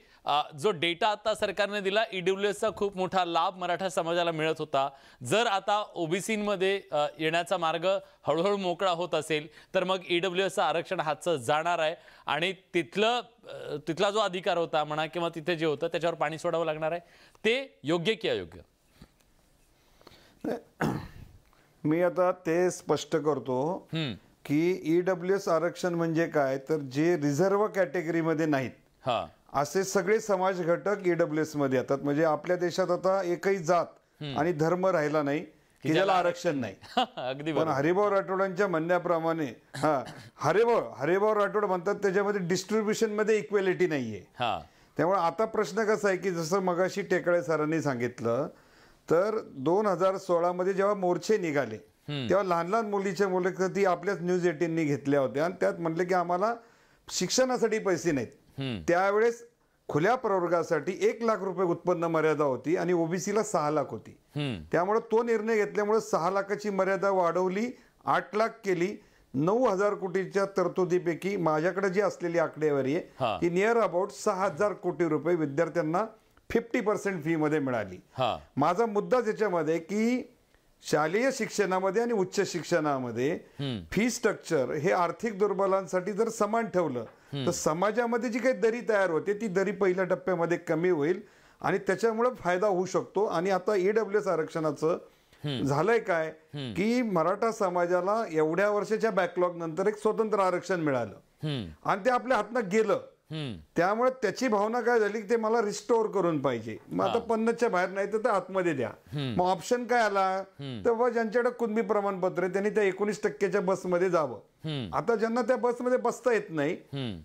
S4: जो डेटा आता सरकारने दिला, EWSचा खूप मोठा लाभ मराठा समाजाला मिळत होता. जर आता ओबीसीमध्ये येण्याचा मार्ग हळूहळू मोकळा होत असेल तर मग EWSचं आरक्षण हातचं जाणार आहे आणि तिथला जो अधिकार होता म्हणा किंवा तिथे जे होतं त्याच्यावर पाणी सोडावं लागणार आहे. ते योग्य की अयोग्य?
S3: मी आता ते स्पष्ट करतो की EWS आरक्षण म्हणजे काय, तर जे रिझर्व्ह कॅटेगरीमध्ये नाहीत असे सगळे समाज घटक EWS मध्ये येतात. म्हणजे आपल्या देशात आता एकही जात आणि धर्म राहिला नाही की ज्याला आरक्षण नाही.
S4: अगदी.
S3: पण हरिभाऊ राठोडांच्या म्हणण्याप्रमाणे हरिभाऊ राठोड म्हणतात त्याच्यामध्ये डिस्ट्रीब्युशन मध्ये इक्वेलिटी नाहीये. त्यामुळे आता प्रश्न कसा आहे की जसं मगाशी टेकळे सरांनी सांगितलं, तर 2016 मध्ये जेव्हा मोर्चे निघाले तेव्हा लहान लहान मुलीच्या मुलाखती आपल्याच न्यूज 18नी घेतल्या होत्या आणि त्यात म्हटले की आम्हाला शिक्षणासाठी पैसे नाहीत. त्यावेळेस खुल्या प्रवर्गासाठी 1 लाख रुपये उत्पन्न मर्यादा होती आणि ओबीसीला 6 लाख होती. त्यामुळे तो निर्णय घेतल्यामुळे 6 लाखाची मर्यादा वाढवली, 8 लाख केली. 9,000 कोटीच्या तरतुदीपैकी माझ्याकडे जी असलेली आकडेवारी आहे ती नियर अबाउट 6,000 कोटी रुपये विद्यार्थ्यांना 50% फी मध्ये मिळाली. माझा मुद्दा त्याच्यामध्ये की शालेय शिक्षणामध्ये आणि उच्च शिक्षणामध्ये फी स्ट्रक्चर हे आर्थिक दुर्बलांसाठी जर समान ठेवलं तर समाजामध्ये जी काही दरी तयार होते ती दरी पहिल्या टप्प्यामध्ये कमी होईल आणि त्याच्यामुळे फायदा होऊ शकतो. आणि आता EWS आरक्षणाचं झालंय काय की मराठा समाजाला एवढ्या वर्षाच्या बॅकलॉग नंतर एक स्वतंत्र आरक्षण मिळालं आणि ते आपल्या हातनं गेलं. त्यामुळे त्याची भावना काय झाली की ते मला रिस्टोर करून पाहिजे. मग आता 50च्या बाहेर नाही तर आतमध्ये द्या. मग ऑप्शन काय आला तर ज्यांच्याकडे कुणबी प्रमाणपत्र आहे त्यांनी त्या 19% बसमध्ये जावं. आता ज्यांना त्या बसमध्ये बसता येत नाही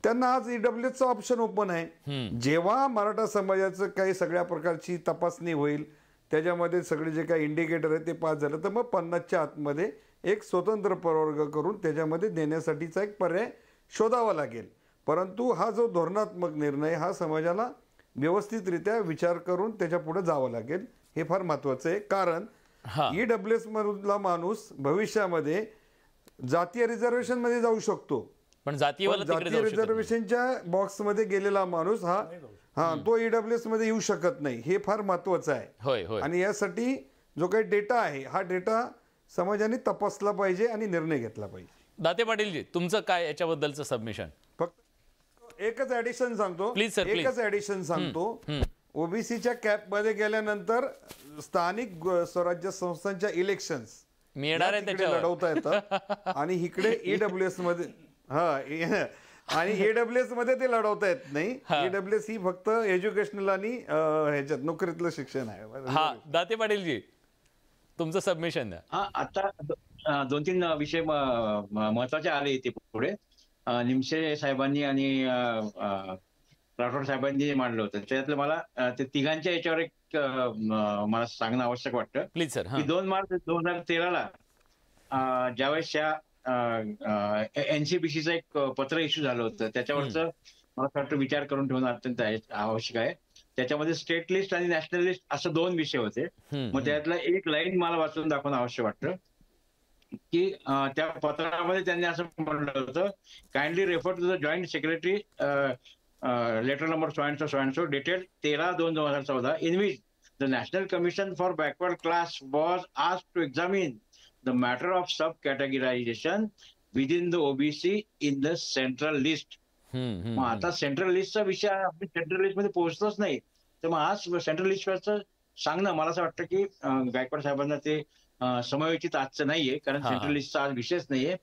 S3: त्यांना आज EWSचं ऑप्शन ओपन आहे. जेव्हा मराठा समाजाचं काही सगळ्या प्रकारची तपासणी होईल, त्याच्यामध्ये सगळे जे काही इंडिकेटर आहे ते पास झालं तर मग 50च्या आतमध्ये एक स्वतंत्र प्रवर्ग करून त्याच्यामध्ये देण्यासाठीचा एक पर्याय शोधावा लागेल. परंतु हा जो धोरणात्मक निर्णय हा समाजाला व्यवस्थितरित्या विचार करून त्याच्या पुढे जावं लागेल, हे फार महत्वाचं आहे. कारण EWS मधला माणूस भविष्यामध्ये जातीय रिझर्वेशन मध्ये जाऊ शकतो,
S4: पण जातीय
S3: रिझर्वेशनच्या बॉक्समध्ये गेलेला माणूस हा तो EWS मध्ये येऊ शकत नाही. हे फार महत्वाचं आहे.
S4: होय होय.
S3: आणि यासाठी जो काही डेटा आहे हा डेटा समाजाने तपासला पाहिजे आणि निर्णय घेतला पाहिजे.
S4: दाते पाटीलजी, तुमचं काय याच्याबद्दलचं सबमिशन?
S3: फक्त एकच ऍडिशन सांगतो,
S4: प्लीज सर,
S3: एकच ऍडिशन सांगतो. ओबीसीच्या कॅप मध्ये गेल्यानंतर स्थानिक स्वराज्य संस्थांच्या इलेक्शन्स
S4: मी येणार आहे त्याच्यावर
S3: लढवता येतात आणि इकडे EWS मध्ये आणि EWS मध्ये ते लढवता येत नाही. EWS ही फक्त एज्युकेशनल आणि ह्याच्यात नोकरीतलं शिक्षण आहे.
S4: हा, दाते पाटीलजी तुमचं सबमिशन द्या.
S6: हा, आता 2-3 विषय महत्वाचे आले इथे पुढे. निमशे साहेबांनी आणि राठोड साहेबांनी जे मांडलं होतं त्याच्यातलं मला ते तिघांच्या याच्यावर एक मला सांगणं आवश्यक वाटतं.
S4: Please sir.
S6: 2 मार्च 2013ला ज्यावेळेस NCBCचं एक पत्र इश्यू झालं होतं त्याच्यावरचं मला वाटतं विचार करून ठेवणं अत्यंत आवश्यक आहे. त्याच्यामध्ये स्टेट लिस्ट आणि नॅशनल लिस्ट असं 2 विषय होते. मग त्यातला एक लाईन मला वाचून दाखवणं आवश्यक वाटतं की त्या पत्रामध्ये त्यांनी असं म्हटलं होतं, kindly refer to the joint secretary letter number so and so dated 13/2/2014 in which the national commission for backward class was asked to examine the matter of sub categorization within the OBC in the central list. मग आता सेंट्रल लिस्टचा विषय आपण सेंट्रल लिस्ट मध्ये पोहोचतोच नाही, तर मग आज सेंट्रल लिस्टवरचं सांगणं मला असं वाटतं की गायकवाड साहेबांना ते समयोचित आजचं नाहीये, कारण सेंट्रल लिस्टचा आज विषयच नाहीये.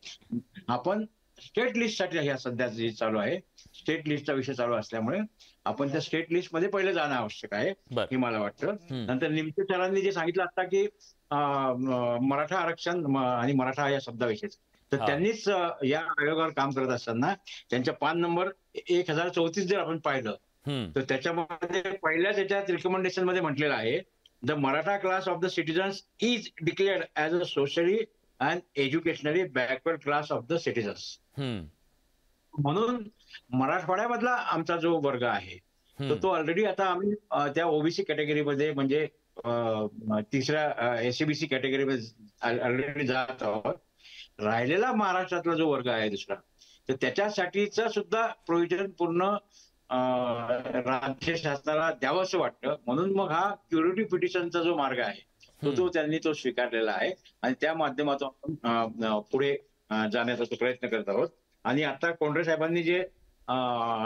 S6: आपण स्टेट लिस्टसाठी ह्या सध्या जे चालू आहे, स्टेट लिस्टचा विषय चालू असल्यामुळे आपण त्या स्टेट लिस्ट मध्ये पहिले जाणं आवश्यक आहे हे मला वाटतं. नंतर निमशे सरांनी जे सांगितलं आता की मराठा आरक्षण आणि मराठा या शब्दाविषयी, तर त्यांनीच या आयोगावर काम करत असताना त्यांच्या पान नंबर 1034 जर आपण पाहिलं तर त्याच्यामध्ये पहिल्याच त्याच्यात रिकमेंडेशन मध्ये म्हटलेलं आहे, the Maratha class of the citizens is declared as a socially and educationally backward class of the citizens. म्हणून मराठवाड्यामधला आमचा जो वर्ग आहे तो ऑलरेडी आता आम्ही त्या ओबीसी कॅटेगरीमध्ये म्हणजे 3ऱ्या SCBC कॅटेगरीमध्ये ऑलरेडी जात आहोत. राहिलेला महाराष्ट्रातला जो वर्ग आहे दुसरा, तर त्याच्यासाठीचं सुद्धा प्रोव्हिजन पूर्ण राज्य शासनाला द्यावं असं वाटतं. म्हणून मग हा क्युरेटिव्ह पिटिशनचा जो मार्ग आहे तो त्यांनी स्वीकारलेला आहे आणि त्या माध्यमातून आपण पुढे जाण्याचा प्रयत्न करत आहोत. आणि आता कोंढरे साहेबांनी जे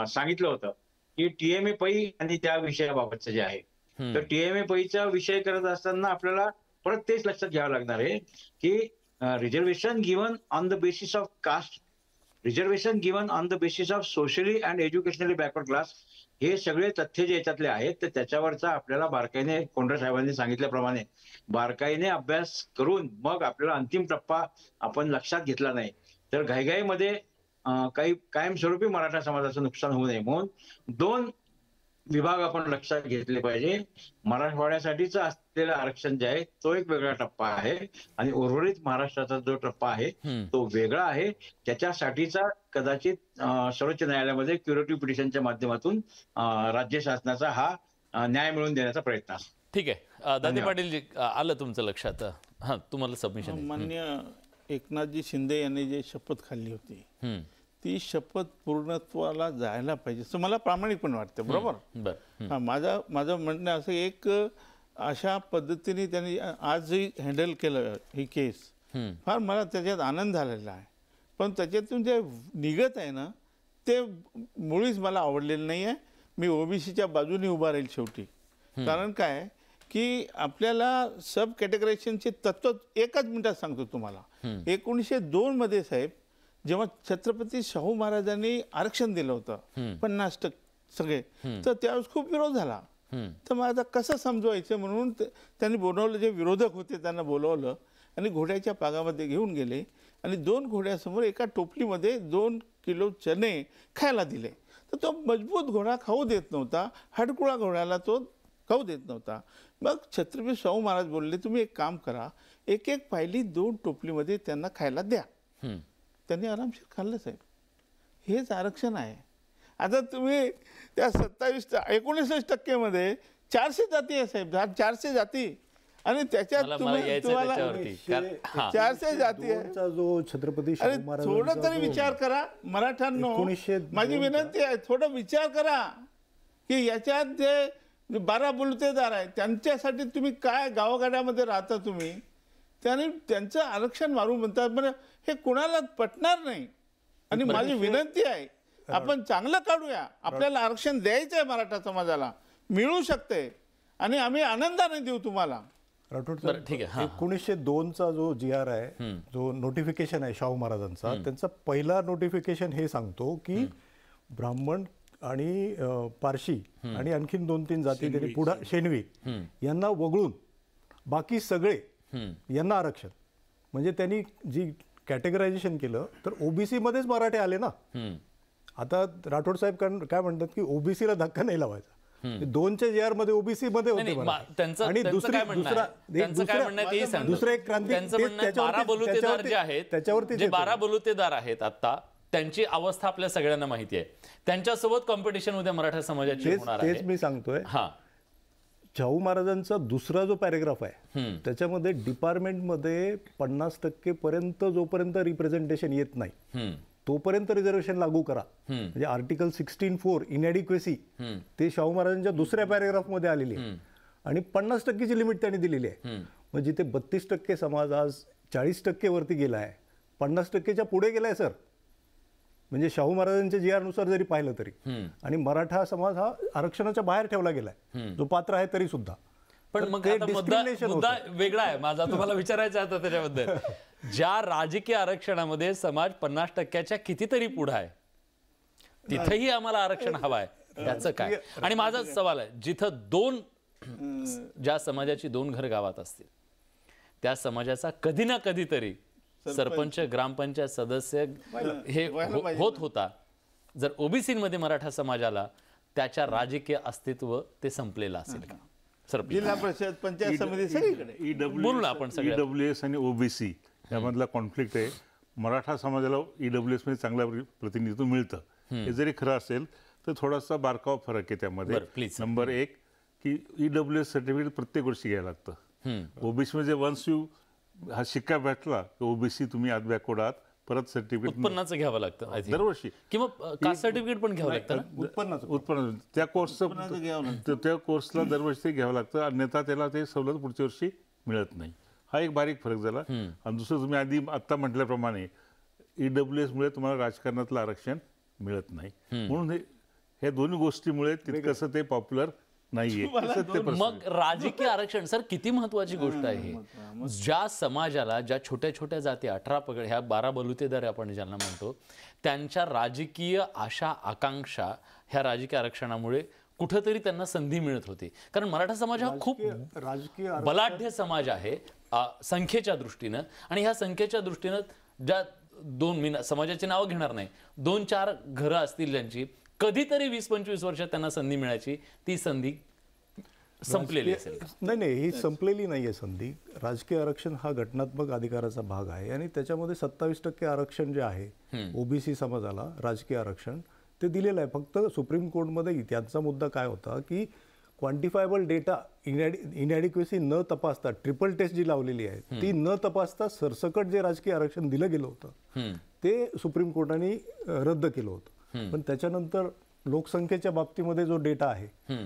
S6: सांगितलं होतं की TMA पै आणि त्या विषयाबाबतचं जे आहे, तर TMA पैचा विषय करत असताना आपल्याला परत तेच लक्षात घ्यावं लागणार आहे की reservation given on the basis of caste, reservation given on the basis of socially and educationally backward class, हे सगळे तथ्य जे याच्यातले आहेत तर त्याच्यावरचा आपल्याला बारकाईने कोंढरे साहेबांनी सांगितल्याप्रमाणे बारकाईने अभ्यास करून मग आपल्याला अंतिम टप्पा आपण लक्षात घेतला नाही तर घाईघाईमध्ये काही कायमस्वरूपी मराठा समाजाचं नुकसान होऊ नये म्हणून 2 विभाग आपण लक्षात घेतले पाहिजे. मराठवाड्यासाठीचं असलेलं आरक्षण जे आहे तो एक वेगळा टप्पा आहे आणि उर्वरित महाराष्ट्राचा जो टप्पा आहे तो वेगळा आहे. त्याच्यासाठीचा कदाचित सर्वोच्च न्यायालयामध्ये क्युरेटिव्ह पिटिशनच्या माध्यमातून राज्य शासनाचा हा न्याय मिळवून देण्याचा प्रयत्न असतो.
S4: ठीक आहे, दाते पाटीलजी आलं तुमचं लक्षात. हा, तुम्हाला सबमिशन.
S1: माननीय एकनाथजी शिंदे यांनी जे शपथ खाल्ली होती ती शपथ पूर्णत्वाला जायला पाहिजे असं मला प्रामाणिकपणे वाटतं. बरोबर. हा, माझं म्हणणं असं एक अशा पद्धतीने त्यांनी आजही हँडल केलं ही केस, फार मला त्याच्यात आनंद झालेला आहे. पण त्याच्यातून जे निघत आहे ना ते मुळीच मला आवडलेलं नाही आहे. मी ओबीसीच्या बाजूने उभा राहील शेवटी. कारण काय की आपल्याला सब कॅटेगरायझेशनचे तत्व एकाच मिनिटात सांगतो तुम्हाला. 1902 मध्ये साहेब जेव्हा छत्रपती शाहू महाराजांनी आरक्षण दिलं होतं 50% सगळे, तर त्यावेळेस खूप विरोध झाला. तर मग आता कसं समजवायचं म्हणून त्यांनी बोलवलं, जे विरोधक होते त्यांना बोलवलं आणि घोड्याच्या पागामध्ये घेऊन गेले आणि 2 घोड्यासमोर एका टोपलीमध्ये 2 किलो चणे खायला दिले. तर तो मजबूत घोडा खाऊ देत नव्हता, हडकुळा घोड्याला तो खाऊ देत नव्हता. मग छत्रपती शाहू महाराज बोलले, तुम्ही एक काम करा, एक पायली 2 टोपलीमध्ये त्यांना खायला द्या. त्यांनी आरामशीर खाल्लं साहेब. हेच आरक्षण आहे. आता तुम्ही त्या 19% 400 जाती आहे साहेब, 400 जाती, आणि त्याच्यात
S4: मला यायचं
S1: तुम्हाला
S4: त्याच्यावरती. हा.
S1: 400 जाती आहे.
S5: दोनचा जो छत्रपती
S1: अरे
S5: शाहू
S1: थोडं
S5: महाराजांचा
S1: तरी
S5: जो-
S1: विचार करा मराठ्यांनो,
S5: 1902
S1: माझी विनंती आहे, थोडं विचार करा की याच्यात जे 12 बलुतेदार आहेत त्यांच्यासाठी तुम्ही काय गावागाड्यामध्ये राहता तुम्ही, त्याने त्यांचं आरक्षण मारून म्हणतात, बरं हे कुणाला पटणार नाही. आणि माझी विनंती आहे आपण चांगलं काढूया, आपल्याला आरक्षण द्यायचं आहे, मराठा समाजाला मिळू शकते आणि आम्ही आनंदाने देऊ तुम्हाला.
S5: राठोड
S4: बरं, ठीक आहे. हां.
S5: 1902चा जो GR आहे, जो नोटिफिकेशन आहे शाहू महाराजांचा, त्यांचा पहिला नोटिफिकेशन हे सांगतो की ब्राह्मण आणि पारशी आणि आणखीन 2-3 जाती त्यांनी पुढे शेनवी यांना वगळून बाकी सगळे यांना आरक्षण. म्हणजे त्यांनी जी कॅटेगरायझेशन केलं तर ओबीसी मध्येच मराठे आले ना. आता राठोड साहेब काय म्हणतात की ओबीसीला धक्का नाही लावायचा. 2च्या GR मध्ये ओबीसी मध्ये
S4: नाही,
S5: होते
S4: नाही,
S5: मराठे.
S4: त्यांचं
S5: आणि
S4: त्यांचं काय म्हणणं आहे? त्यांचं काय म्हणणं आहे तेही सांगतो.
S5: दुसरं एक क्रांती
S4: त्यांचं म्हणणं आहे, 12 बलुतेदार जे आहेत,
S5: त्याच्यावरती
S4: जे 12 बलुतेदार आहेत आता, त्यांची अवस्था आपल्या सगळ्यांना माहिती आहे. त्यांच्यासोबत कॉम्पिटिशन उद्या मराठा समाजाची होणार
S5: तेच
S4: आहे.
S5: मी सांगतोय.
S4: हा,
S5: शाहू महाराजांचा दुसरा जो पॅरेग्राफ आहे त्याच्यामध्ये डिपार्टमेंटमध्ये 50% पर्यंत जोपर्यंत रिप्रेझेंटेशन येत नाही तोपर्यंत रिझर्वेशन लागू करा. म्हणजे आर्टिकल 16(4) इनएडिक्वेसी ते शाहू महाराजांच्या दुसऱ्या पॅरेग्राफ मध्ये आलेली आहे आणि 50%ची लिमिट त्यांनी दिलेली आहे. मग जिथे 32% समाज आज 40% वरती गेलाय, 50%च्या पुढे गेलाय सर. म्हणजे शाहू महाराजांच्या GR नुसार जरी पाहिलं तरी, आणि मराठा समाज हा आरक्षणाच्या बाहेर ठेवला गेलाय जो पात्र आहे तरी सुद्धा.
S4: पण
S5: तर
S4: मग
S5: ते
S4: आता
S5: discrimination
S4: मुद्दा
S5: होतं.
S4: वेगळा आहे माझा, तुम्हाला विचारायचं आता त्याच्याबद्दल. ज्या राजकीय आरक्षणामध्ये समाज 50%च्या कितीतरी पुढे आहे, तिथेही आम्हाला आरक्षण हवं आहे, त्याचं काय? आणि माझा सवाल आहे, जिथं ज्या समाजाची 2 घर गावात असतील त्या समाजाचा कधी ना कधीतरी सरपंच, ग्रामपंचायत सदस्य हे होत होता. जर ओबीसी मध्ये मराठा समाजाला त्याच्या राजकीय अस्तित्व ते संपलेलं असेल का?
S1: जिल्हा परिषद, पंचायत समिती सगळीकडे
S4: बोलू ना आपण सगळ्या.
S2: EWS आणि ओबीसी यामधला कॉन्फ्लिक्ट आहे. मराठा समाजाला EWS मध्ये चांगलं प्रतिनिधित्व मिळतं. हे जरी खरं असेल तर थोडासा बारकावा फरक आहे त्यामध्ये.
S4: बरं, please.
S2: नंबर 1 की EWS सर्टिफिकेट प्रत्येक वर्षी घ्यायला लागतं. ओबीसी मध्ये वन्स यू हा शिक्का भेटला की ओबीसी तुम्ही आज बॅकवर्ड आहात, परत सर्टिफिकेट
S4: उत्पन्नाचं घ्यावं लागतं I think.
S2: दरवर्षी
S4: किंवा कास्ट सर्टिफिकेट पण घ्यावं लागतं ना.
S2: उत्पन्न त्या त्या कोर्सला दरवर्षी घ्यावं लागतं, अन्यथा त्याला ते सवलत पुढच्या वर्षी मिळत नाही. हा एक बारीक फरक झाला. आणि दुसरं तुम्ही आत्ता म्हटल्याप्रमाणे EWS मुळे तुम्हाला राजकारणातलं आरक्षण मिळत नाही. म्हणून हे दोन्ही गोष्टीमुळे तितकंसं ते पॉप्युलर नाहीये.
S4: मग राजकीय आरक्षण सर किती महत्वाची गोष्ट आहे ही. ज्या समाजाला, ज्या छोट्या छोट्या जाती 18 पगड, ह्या 12 बलुतेदार आपण ज्यांना म्हणतो, त्यांच्या राजकीय आशा आकांक्षा ह्या राजकीय आरक्षणामुळे कुठंतरी त्यांना संधी मिळत होती. कारण मराठा समाज हा खूप
S5: राजकीय
S4: बलाढ्य समाज आहे संख्येच्या दृष्टीनं. आणि ह्या संख्येच्या दृष्टीनं ज्या 2, मी समाजाची नावं घेणार नाही, 2-4 घरं असतील ज्यांची कधीतरी 20-25 वर्षात त्यांना संधी मिळायची, ती संधी संपलेली असेल.
S5: नाही, ही संपलेली नाहीये संधी. राजकीय आरक्षण हा घटनात्मक अधिकाराचा भाग आहे आणि त्याच्यामध्ये 27% आरक्षण जे आहे ओबीसी समाजाला राजकीय आरक्षण ते दिलेलं आहे. फक्त सुप्रीम कोर्टमध्ये त्यांचा मुद्दा काय होता की क्वांटिफायबल डेटा इनएडिक्वेसी न तपासता, ट्रिपल टेस्ट जी लावलेली आहे ती न तपासता सरसकट जे राजकीय आरक्षण दिलं गेलं होतं ते सुप्रीम कोर्टाने रद्द केलं होतं. पण त्याच्यानंतर लोकसंख्येच्या बाबतीमध्ये जो डेटा आहे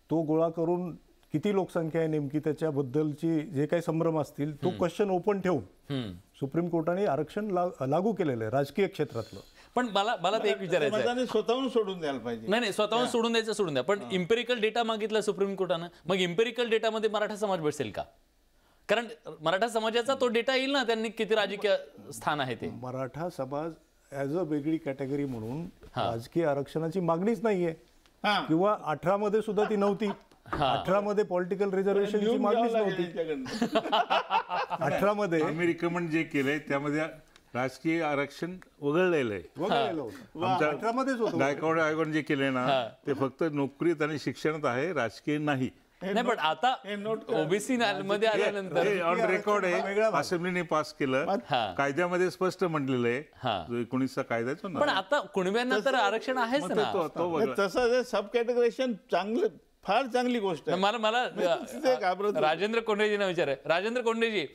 S5: तो गोळा करून किती लोकसंख्या आहे नेमकी त्याच्याबद्दलची जे काही संभ्रम असतील तो क्वेश्चन ओपन ठेवून सुप्रीम कोर्टाने आरक्षण लागू केलेलं आहे राजकीय क्षेत्रातलं.
S4: पण मला ते एक विचारायचं आहे,
S1: समाजाने स्वतःहून सोडून द्यायला पाहिजे.
S4: नाही स्वतःहून सोडून द्यायचं सोडून द्या, पण इम्पेरिकल डेटा मागितला सुप्रीम कोर्टानं, मग इम्पेरिकल डेटामध्ये मराठा समाज बसेल का? कारण मराठा समाजाचा तो डेटा येईल ना, त्यांनी किती राजकीय स्थान आहे ते.
S5: मराठा समाज ॲज अ वेगळी कॅटेगरी म्हणून राजकीय आरक्षणाची मागणीच नाहीये किंवा 18 मध्ये सुद्धा ती नव्हती. 18 मध्ये पॉलिटिकल रिझर्वेशनची मागणीच नव्हती. 18 मध्ये
S2: आम्ही रिकमेंड जे केलंय त्यामध्ये राजकीय आरक्षण वगळलेलं आहे. आमच्या
S5: 18 मध्येच होतं.
S2: गायकवाड आयोगाने जे केलंय ना ते फक्त नोकरीत आणि शिक्षणात आहे, राजकीय नाही.
S4: नाही पण आता
S1: हे नोट करा.
S4: ओबीसी मध्ये आल्यानंतर
S2: हे ऑन रेकॉर्ड आहे, असेंब्लीने पास केलं,
S4: हा.
S2: कायद्यामध्ये स्पष्ट म्हटलेलं
S4: हा.
S2: आहे, जो 19चा कायदा आहे तो ना.
S4: पण आता कुणब्यांना तर आरक्षण आहेच
S2: मग
S4: ना.
S2: तो वेगळा.
S1: तसं सब कॅटेगरेशन चांगलं, फार चांगली गोष्ट आहे.
S4: मला
S1: ते घाबरत होते.
S4: राजेंद्र कोंडेजींना विचार आहे. राजेंद्र कोंडेजी,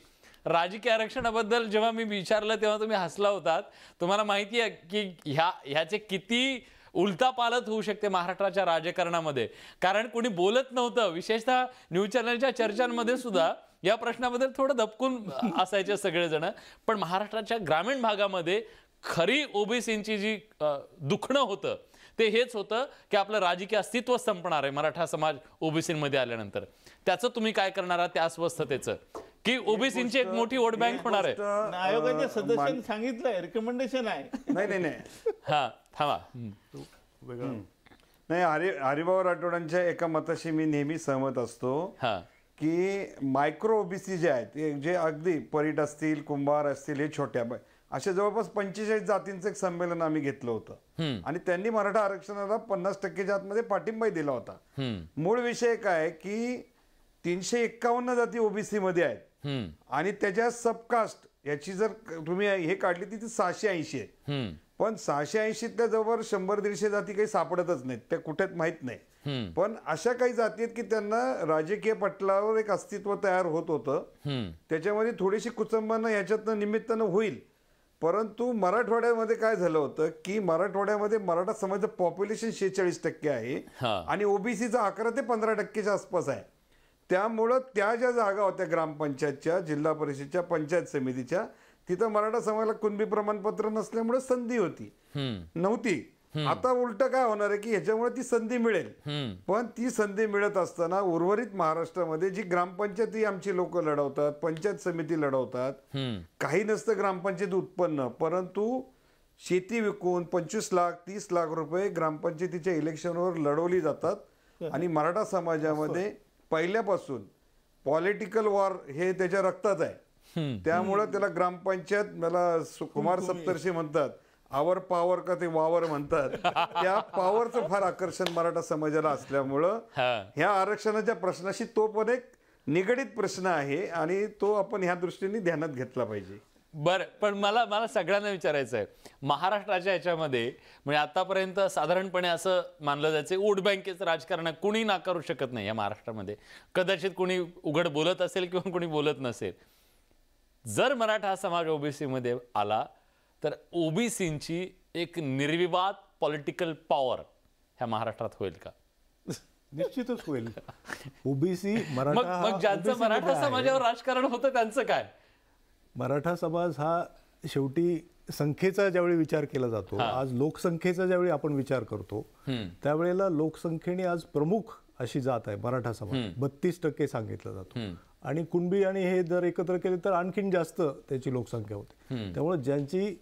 S4: राजकीय आरक्षणाबद्दल जेव्हा मी विचारलं तेव्हा तुम्ही हसला होतात. तुम्हाला माहिती आहे की ह्याचे किती उलतापालत होऊ शकते महाराष्ट्राच्या राजकारणामध्ये, कारण कोणी बोलत नव्हतं. विशेषतः न्यूज चॅनलच्या चर्चांमध्ये सुद्धा या प्रश्नाबद्दल थोडं दबकून असायचे सगळेजण. पण महाराष्ट्राच्या ग्रामीण भागामध्ये खरी ओबीसींची जी दुखणं होतं ते हेच होतं की आपलं राजकीय अस्तित्व संपणार आहे मराठा समाज ओबीसीमध्ये आल्यानंतर. त्याचं तुम्ही काय करणार आहात त्या अस्वस्थतेचं, की ओबीसींची एक मोठी वोट बँक होणार आहे.
S1: आयोगाच्या सदस्यांनी सांगितलंय, रिकमेंडेशन आहे.
S3: नाही
S4: हा थांबा.
S3: नाही, हरिभाऊ राठोडांच्या एका मताशी मी नेहमी सहमत असतो
S4: हा
S3: की मायक्रो ओबीसी जे आहेत, जे अगदी परीट असतील, कुंभार असतील, हे छोट्या असे जवळपास 45 जातींचं एक संमेलन आम्ही घेतलं होतं आणि त्यांनी मराठा आरक्षणाला 50%च्या आतमध्ये पाठिंबाही दिला होता. मूळ विषय काय की 351 जाती ओबीसी मध्ये आहेत आणि त्याच्या सबकास्ट याची जर तुम्ही हे काढली ती 680 आहे. पण 680तल्या जवळ 100-150 जाती काही सापडतच नाहीत, त्या कुठेच माहित नाही. पण अशा काही जाती आहेत की त्यांना राजकीय पटलावर एक अस्तित्व तयार होत होतं. त्याच्यामध्ये थोडीशी कुचंबना याच्यातनं निमित्तानं होईल. परंतु मराठवाड्यामध्ये काय झालं होतं की मराठवाड्यामध्ये मराठा समाजाचं पॉप्युलेशन 46% आहे आणि ओबीसीचा 11 ते 15%च्या आसपास आहे. त्यामुळं त्या ज्या जागा होत्या ग्रामपंचायतच्या, जिल्हा परिषदच्या, पंचायत समितीच्या, तिथं मराठा समाजाला कुणबी प्रमाणपत्र नसल्यामुळे संधी नव्हती. आता उलट काय होणार आहे की ह्याच्यामुळे ती संधी मिळेल. पण ती संधी मिळत असताना उर्वरित महाराष्ट्रामध्ये जी ग्रामपंचायती आमची लोक लढवतात, पंचायत समिती लढवतात, काही नसतं ग्रामपंचायत उत्पन्न, परंतु शेती विकून 25 लाख 30 लाख रुपये ग्रामपंचायतीच्या इलेक्शनवर लढवली जातात. आणि मराठा समाजामध्ये पहिल्यापासून पॉलिटिकल वॉर हे त्याच्या रक्तात आहे. त्यामुळं त्याला ग्रामपंचायत, मला कुमार सप्तर्षी म्हणतात, आवर पावर का ते वावर म्हणतात, त्या पॉवरचं फार आकर्षण मराठा समाजाला असल्यामुळं ह्या आरक्षणाच्या प्रश्नाशी तो पण एक निगडीत प्रश्न आहे आणि तो आपण ह्या दृष्टीने ध्यानात घेतला पाहिजे.
S4: बरं, पण मला सगळ्यांना विचारायचं आहे, महाराष्ट्राच्या याच्यामध्ये म्हणजे आतापर्यंत साधारणपणे असं मानलं जायचं वोट बँकेचं राजकारण कुणी नाकारू शकत नाही या महाराष्ट्रामध्ये. कदाचित कुणी उघड बोलत असेल किंवा कुणी बोलत नसेल. जर मराठा समाज ओबीसी मध्ये आला तर ओबीसींची एक निर्विवाद पॉलिटिकल पॉवर ह्या महाराष्ट्रात होईल का?
S5: निश्चितच होईल. ओबीसी
S4: मग ज्यांचं मराठा समाजावर राजकारण होतं त्यांचं काय?
S5: मराठा समाज हा शेवटी संख्येचा ज्यावेळी विचार केला जातो, आज लोकसंख्येचा ज्यावेळी आपण विचार करतो त्यावेळेला लोकसंख्येने आज प्रमुख अशी जात आहे मराठा समाज, 32% सांगितलं जातो. आणि कुणबी आणि हे जर एकत्र केले तर आणखीन जास्त त्याची लोकसंख्या होते. त्यामुळे ज्यांची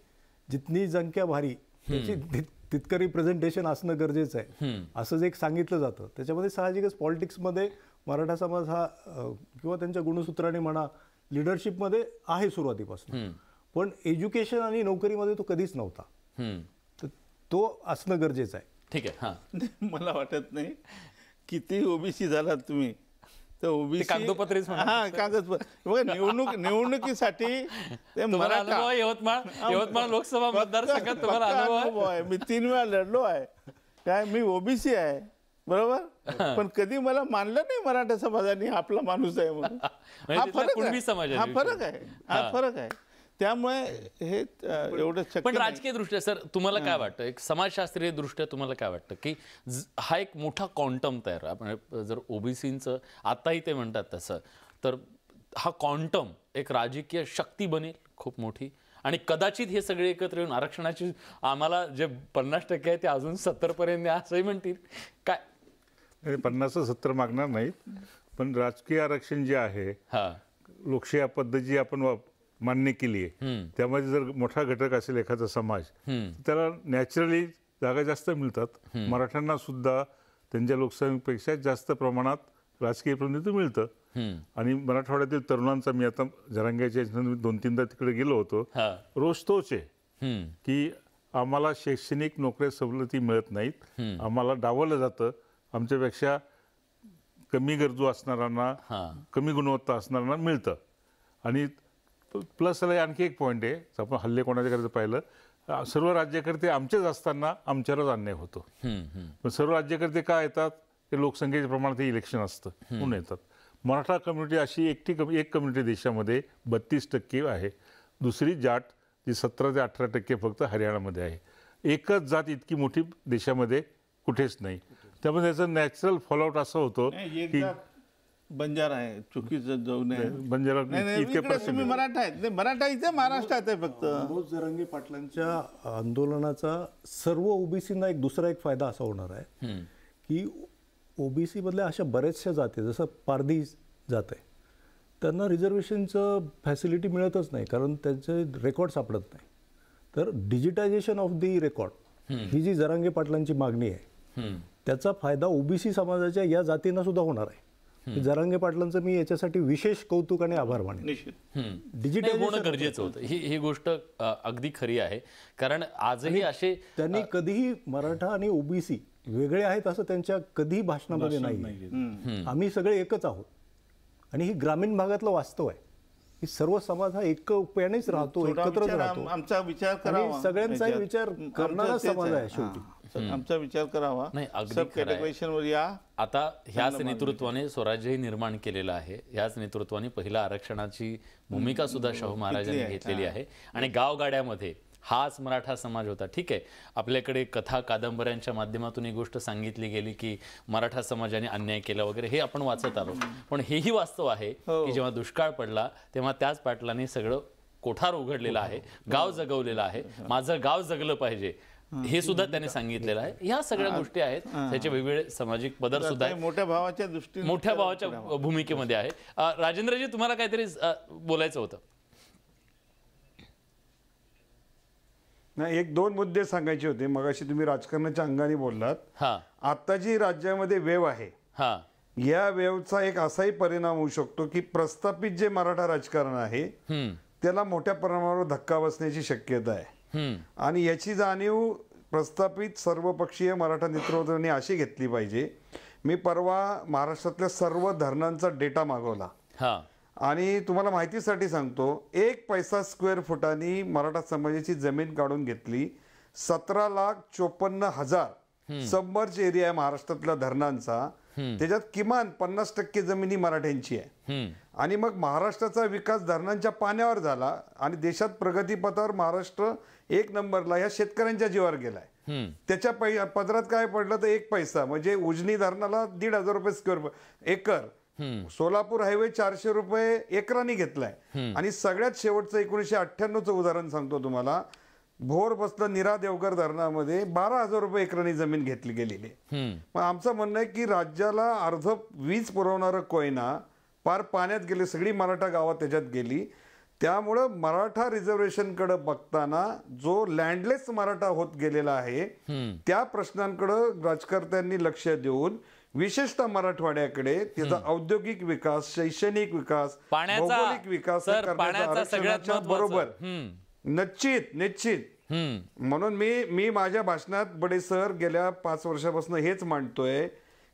S5: जितनी संख्या भारी त्याची तितकं रिप्रेझेंटेशन असणं गरजेचं आहे असं जे एक सांगितलं जातं. त्याच्यामध्ये साहजिकच पॉलिटिक्समध्ये मराठा समाज हा किंवा त्यांच्या गुणसूत्राने म्हणा लिडरशिपमध्ये आहे सुरुवातीपासून, पण एज्युकेशन आणि नोकरीमध्ये तो कधीच नव्हता. तर तो असणं गरजेचं आहे.
S4: ठीक आहे.
S1: मला वाटत नाही किती ओबीसी झालात तुम्ही तर ओबीसी
S4: कागदोपत्रीच
S1: कागदपत्र बघा, निवडणुकीसाठी ते मराठा
S4: यवतमाळ लोकसभा मतदारसंघात तुम्हाला अनुभव आहे.
S1: मी 3 वेळा लढलो आहे. काय मी ओबीसी आहे बरोबर, पण कधी मला मानलं नाही मराठा समाजाने आपला माणूस आहे म्हणून. हा फरक आहे. त्यामुळे हे एवढं शक्य
S4: पण
S1: नाही.
S4: राजकीय दृष्ट्या सर तुम्हाला काय वाटतं, एक समाजशास्त्रीय दृष्ट्या तुम्हाला काय वाटतं की हा एक मोठा क्वांटम तयार, आपण जर ओबीसींचं आताही ते म्हणतात तसं, तर हा क्वांटम एक राजकीय शक्ती बनेल खूप मोठी आणि कदाचित हे सगळे एकत्र येऊन आरक्षणाची आम्हाला जे 50% आहे ते अजून 70 पर्यंत असंही म्हणतील काय?
S2: 50-70 मागणार नाहीत, पण राजकीय आरक्षण जे आहे, लोकशाही पद्धत जी आपण मान्य केली आहे, त्यामध्ये जर मोठा घटक असेल एखादा समाज, त्याला नॅचरली जागा जास्त मिळतात. मराठ्यांना सुद्धा त्यांच्या लोकसंख्येपेक्षा जास्त प्रमाणात राजकीय प्रतिनिधित्व मिळतं. आणि मराठवाड्यातील तरुणांचा, मी आता जरांग्याच्या 2-3दा तिकडे गेलो होतो, रोष तोच आहे की आम्हाला शैक्षणिक नोकऱ्या सवलती मिळत नाहीत, आम्हाला डावलं जातं, आमच्यापेक्षा कमी गरजू असणाऱ्यांना, कमी गुणवत्ता असणाऱ्यांना मिळतं. आणि प्लस त्याला आणखी एक पॉईंट आहे, आपण हल्ले कोणाच्या करायचं पाहिलं, सर्व राज्यकर्ते आमचेच असताना आमच्यावरच अन्याय होतो. पण सर्व राज्यकर्ते का येतात? ते लोकसंख्येच्या प्रमाणात ते इलेक्शन असतं म्हणून येतात. मराठा कम्युनिटी अशी एक कम्युनिटी देशामध्ये 32% आहे. दुसरी जाट जी 17 ते 18% फक्त हरियाणामध्ये आहे. एकच जात इतकी मोठी देशामध्ये कुठेच नाही. त्यामुळे त्याचं नॅचरल फॉलोआउट असं होतं की
S1: बंजारा आहे, चुकीचं जाऊ नये.
S2: बंजारा इतके
S1: तुम्ही मराठा आहेत, मराठा इथे महाराष्ट्रात आहे फक्त.
S5: मनोज जरांगे पाटलांच्या आंदोलनाचा सर्व ओबीसीना दुसरा एक फायदा असा होणार आहे की ओबीसी मधल्या अशा बऱ्याचशा जाती, जसं पारधी जात आहे, त्यांना रिझर्वेशनचं फॅसिलिटी मिळतच नाही कारण त्यांचे रेकॉर्ड सापडत नाही. तर डिजिटायझेशन ऑफ दी रेकॉर्ड ही जी जरांगे पाटलांची मागणी आहे त्याचा फायदा ओबीसी समाजाच्या या जातींना सुद्धा होणार आहे. जरांगे पाटलांचं मी याच्यासाठी विशेष कौतुक आणि आभार मानेन.
S4: डिजिटल होणं गरजेचं होतं. ही गोष्ट अगदी खरी आहे. कारण आजही असे
S5: त्यांनी कधीही मराठा आणि ओबीसी वेगळे आहेत असं त्यांच्या कधीही भाषणामध्ये नाही. आम्ही सगळे एकच आहोत आणि ही ग्रामीण भागातलं वास्तव आहे की सर्व समाज हा एकोप्यानेच राहतो, एकत्रच राहतो.
S1: आमचा विचार करावा,
S5: सगळ्यांचाही विचार करणारा समाज आहे शेवटी.
S1: आमचा विचार करावा.
S4: नाही, अगदी
S1: कॅटेगरीवर या.
S4: आता ह्याच नेतृत्वाने स्वराज्यही निर्माण केलेलं आहे. ह्याच नेतृत्वाने पहिल्या आरक्षणाची भूमिका सुद्धा शाहू महाराजांनी घेतलेली आहे. आणि गावगाड्यामध्ये हाच मराठा समाज होता. ठीक आहे, आपल्याकडे कथा कादंबऱ्यांच्या माध्यमातून ही गोष्ट सांगितली गेली की मराठा समाजाने अन्याय केला वगैरे, हे आपण वाचत आलो. पण हेही वास्तव आहे की जेव्हा दुष्काळ पडला तेव्हा त्याच पाटलांनी सगळं कोठार उघडलेलं आहे, गाव जगवलेलं आहे. माझं गाव जगलं पाहिजे हे सुद्धा त्याने सांगितलेलं आहे. ह्या सगळ्या गोष्टी आहेत. त्याचे वेगवेगळे सामाजिक पदर सुद्धा आहेत.
S1: मोठ्या भावाच्या दृष्टीने,
S4: मोठ्या भावाच्या भूमिकेमध्ये आहे. राजेंद्रजी, तुम्हाला काहीतरी बोलायचं होतं.
S3: नाही, 1-2 मुद्दे सांगायचे होते. मगाशी तुम्ही राजकारणाच्या अंगाने बोललात. आता जी राज्यामध्ये वेव आहे, या वेवचा एक असाही परिणाम होऊ शकतो की प्रस्थापित जे मराठा राजकारण आहे त्याला मोठ्या प्रमाणावर धक्का बसण्याची शक्यता आहे. आणि याची जाणीव प्रस्थापित सर्वपक्षीय मराठा नेतृत्वाने अशी घेतली पाहिजे. मी परवा महाराष्ट्रातल्या सर्व धरणांचा डेटा मागवला आणि तुम्हाला माहितीसाठी सांगतो, 1 पैसा स्क्वेअर फुटानी मराठा समाजाची जमीन काढून घेतली. 17,54,000 सबमर्ज एरिया आहे महाराष्ट्रातल्या धरणांचा. त्याच्यात किमान 50% जमिनी मराठ्यांची आहे. आणि मग महाराष्ट्राचा विकास धरणांच्या पाण्यावर झाला आणि देशात प्रगतीपथावर महाराष्ट्र 1 नंबरला ह्या शेतकऱ्यांच्या जीवावर गेलाय. त्याच्या पदरात काय पडलं तर 1 पैसा म्हणजे उजनी धरणाला 1,500 रुपये स्क्वेअर एकर, सोलापूर हायवे 400 रुपये एकरांनी घेतलाय. आणि सगळ्यात शेवटचं 1998चं उदाहरण सांगतो तुम्हाला. भोर बसलं नीरा देवघर धरणामध्ये 12,000 रुपये एकरांनी जमीन घेतली गेलेली. मग आमचं म्हणणं आहे की राज्याला अर्ध वीज पुरवणारं कोयना पार पाण्यात गेले, सगळी मराठा गावात त्याच्यात गेली. त्यामुळं मराठा रिझर्वेशनकडे बघताना जो लँडलेस मराठा होत गेलेला आहे त्या प्रश्नांकडे राजकर्त्यांनी लक्ष देऊन विशेषतः मराठवाड्याकडे त्याचा औद्योगिक विकास, शैक्षणिक विकास, भौगोलिक विकास करण्याच्या बरोबर निश्चित म्हणून मी माझ्या भाषणात बडे सर गेल्या 5 वर्षापासून हेच मांडतोय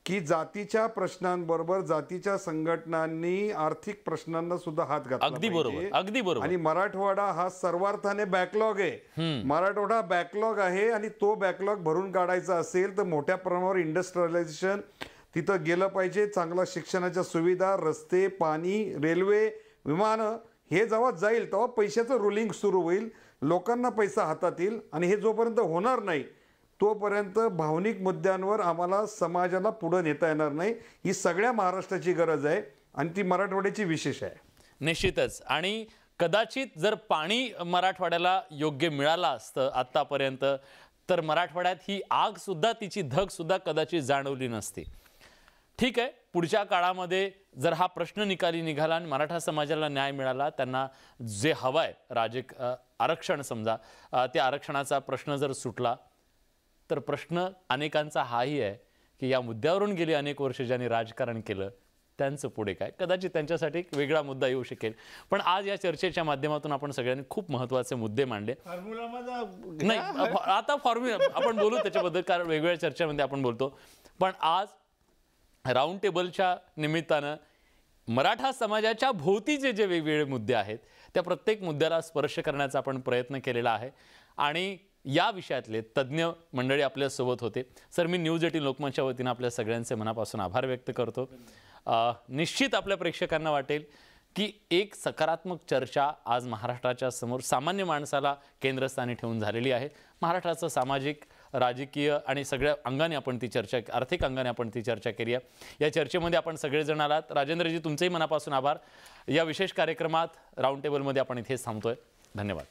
S3: की जातीच्या प्रश्नांबरोबर जातीच्या संघटनांनी आर्थिक प्रश्नांना सुद्धा हात घातला.
S4: अगदी बरोबर.
S3: आणि मराठवाडा हा सर्वार्थाने बॅकलॉग आहे. मराठवाडा बॅकलॉग आहे आणि तो बॅकलॉग भरून काढायचा असेल तर मोठ्या प्रमाणावर इंडस्ट्रियलायझेशन तिथं गेलं पाहिजे. चांगला शिक्षणाच्या सुविधा, रस्ते, पाणी, रेल्वे, विमानं हे जेव्हा जाईल तेव्हा पैशाचं रुलिंग सुरू होईल, लोकांना पैसा हातात येईल. आणि हे जोपर्यंत होणार नाही तोपर्यंत भावनिक मुद्द्यांवर आम्हाला समाजाला पुढे नेता येणार नाही. ही सगळ्या महाराष्ट्राची गरज आहे आणि ती मराठवाड्याची विशेष आहे.
S4: निश्चितच. आणि कदाचित जर पाणी मराठवाड्याला योग्य मिळालं असतं आतापर्यंत तर मराठवाड्यात ही आग सुद्धा, तिची धग सुद्धा कदाचित जाणवली नसती. ठीक आहे, पुढच्या काळामध्ये जर हा प्रश्न निकाली निघाला आणि मराठा समाजाला न्याय मिळाला, त्यांना जे हवंय आरक्षण समजा, त्या आरक्षणाचा प्रश्न जर सुटला तर प्रश्न अनेकांचा हाही आहे की या मुद्द्यावरून गेली अनेक वर्ष ज्यांनी राजकारण केलं त्यांचं पुढे काय. कदाचित त्यांच्यासाठी एक वेगळा मुद्दा येऊ शकेल. पण आज या चर्चेच्या माध्यमातून आपण सगळ्यांनी खूप महत्त्वाचे मुद्दे मांडले. नाही, आता फॉर्म्युला आपण बोलू त्याच्याबद्दल, कारण वेगवेगळ्या चर्चेमध्ये आपण बोलतो. पण आज राऊंड टेबलच्या निमित्तानं मराठा समाजाच्या भोवतीचे जे वेगवेगळे मुद्दे आहेत त्या प्रत्येक मुद्द्याला स्पर्श करण्याचा आपण प्रयत्न केलेला आहे आणि या विषयातले तज्ज्ञ मंडळी आपल्यासोबत होते. सर, मी न्यूज 18 लोकमतच्या वतीनं आपल्या सगळ्यांचे मनापासून आभार व्यक्त करतो. निश्चित आपल्या प्रेक्षकांना वाटेल की एक सकारात्मक चर्चा आज महाराष्ट्राच्या समोर सामान्य माणसाला केंद्रस्थानी ठेवून झालेली आहे. महाराष्ट्राचं सामाजिक, राजकीय आणि सगळ्या अंगाने आपण ती चर्चा, आर्थिक अंगाने आपण ती चर्चा केली आहे. या चर्चेमध्ये आपण सगळेजण आलात. राजेंद्रजी, तुमचेही मनापासून आभार. या विशेष कार्यक्रमात राऊंड टेबलमध्ये आपण इथेच थांबतोय. धन्यवाद.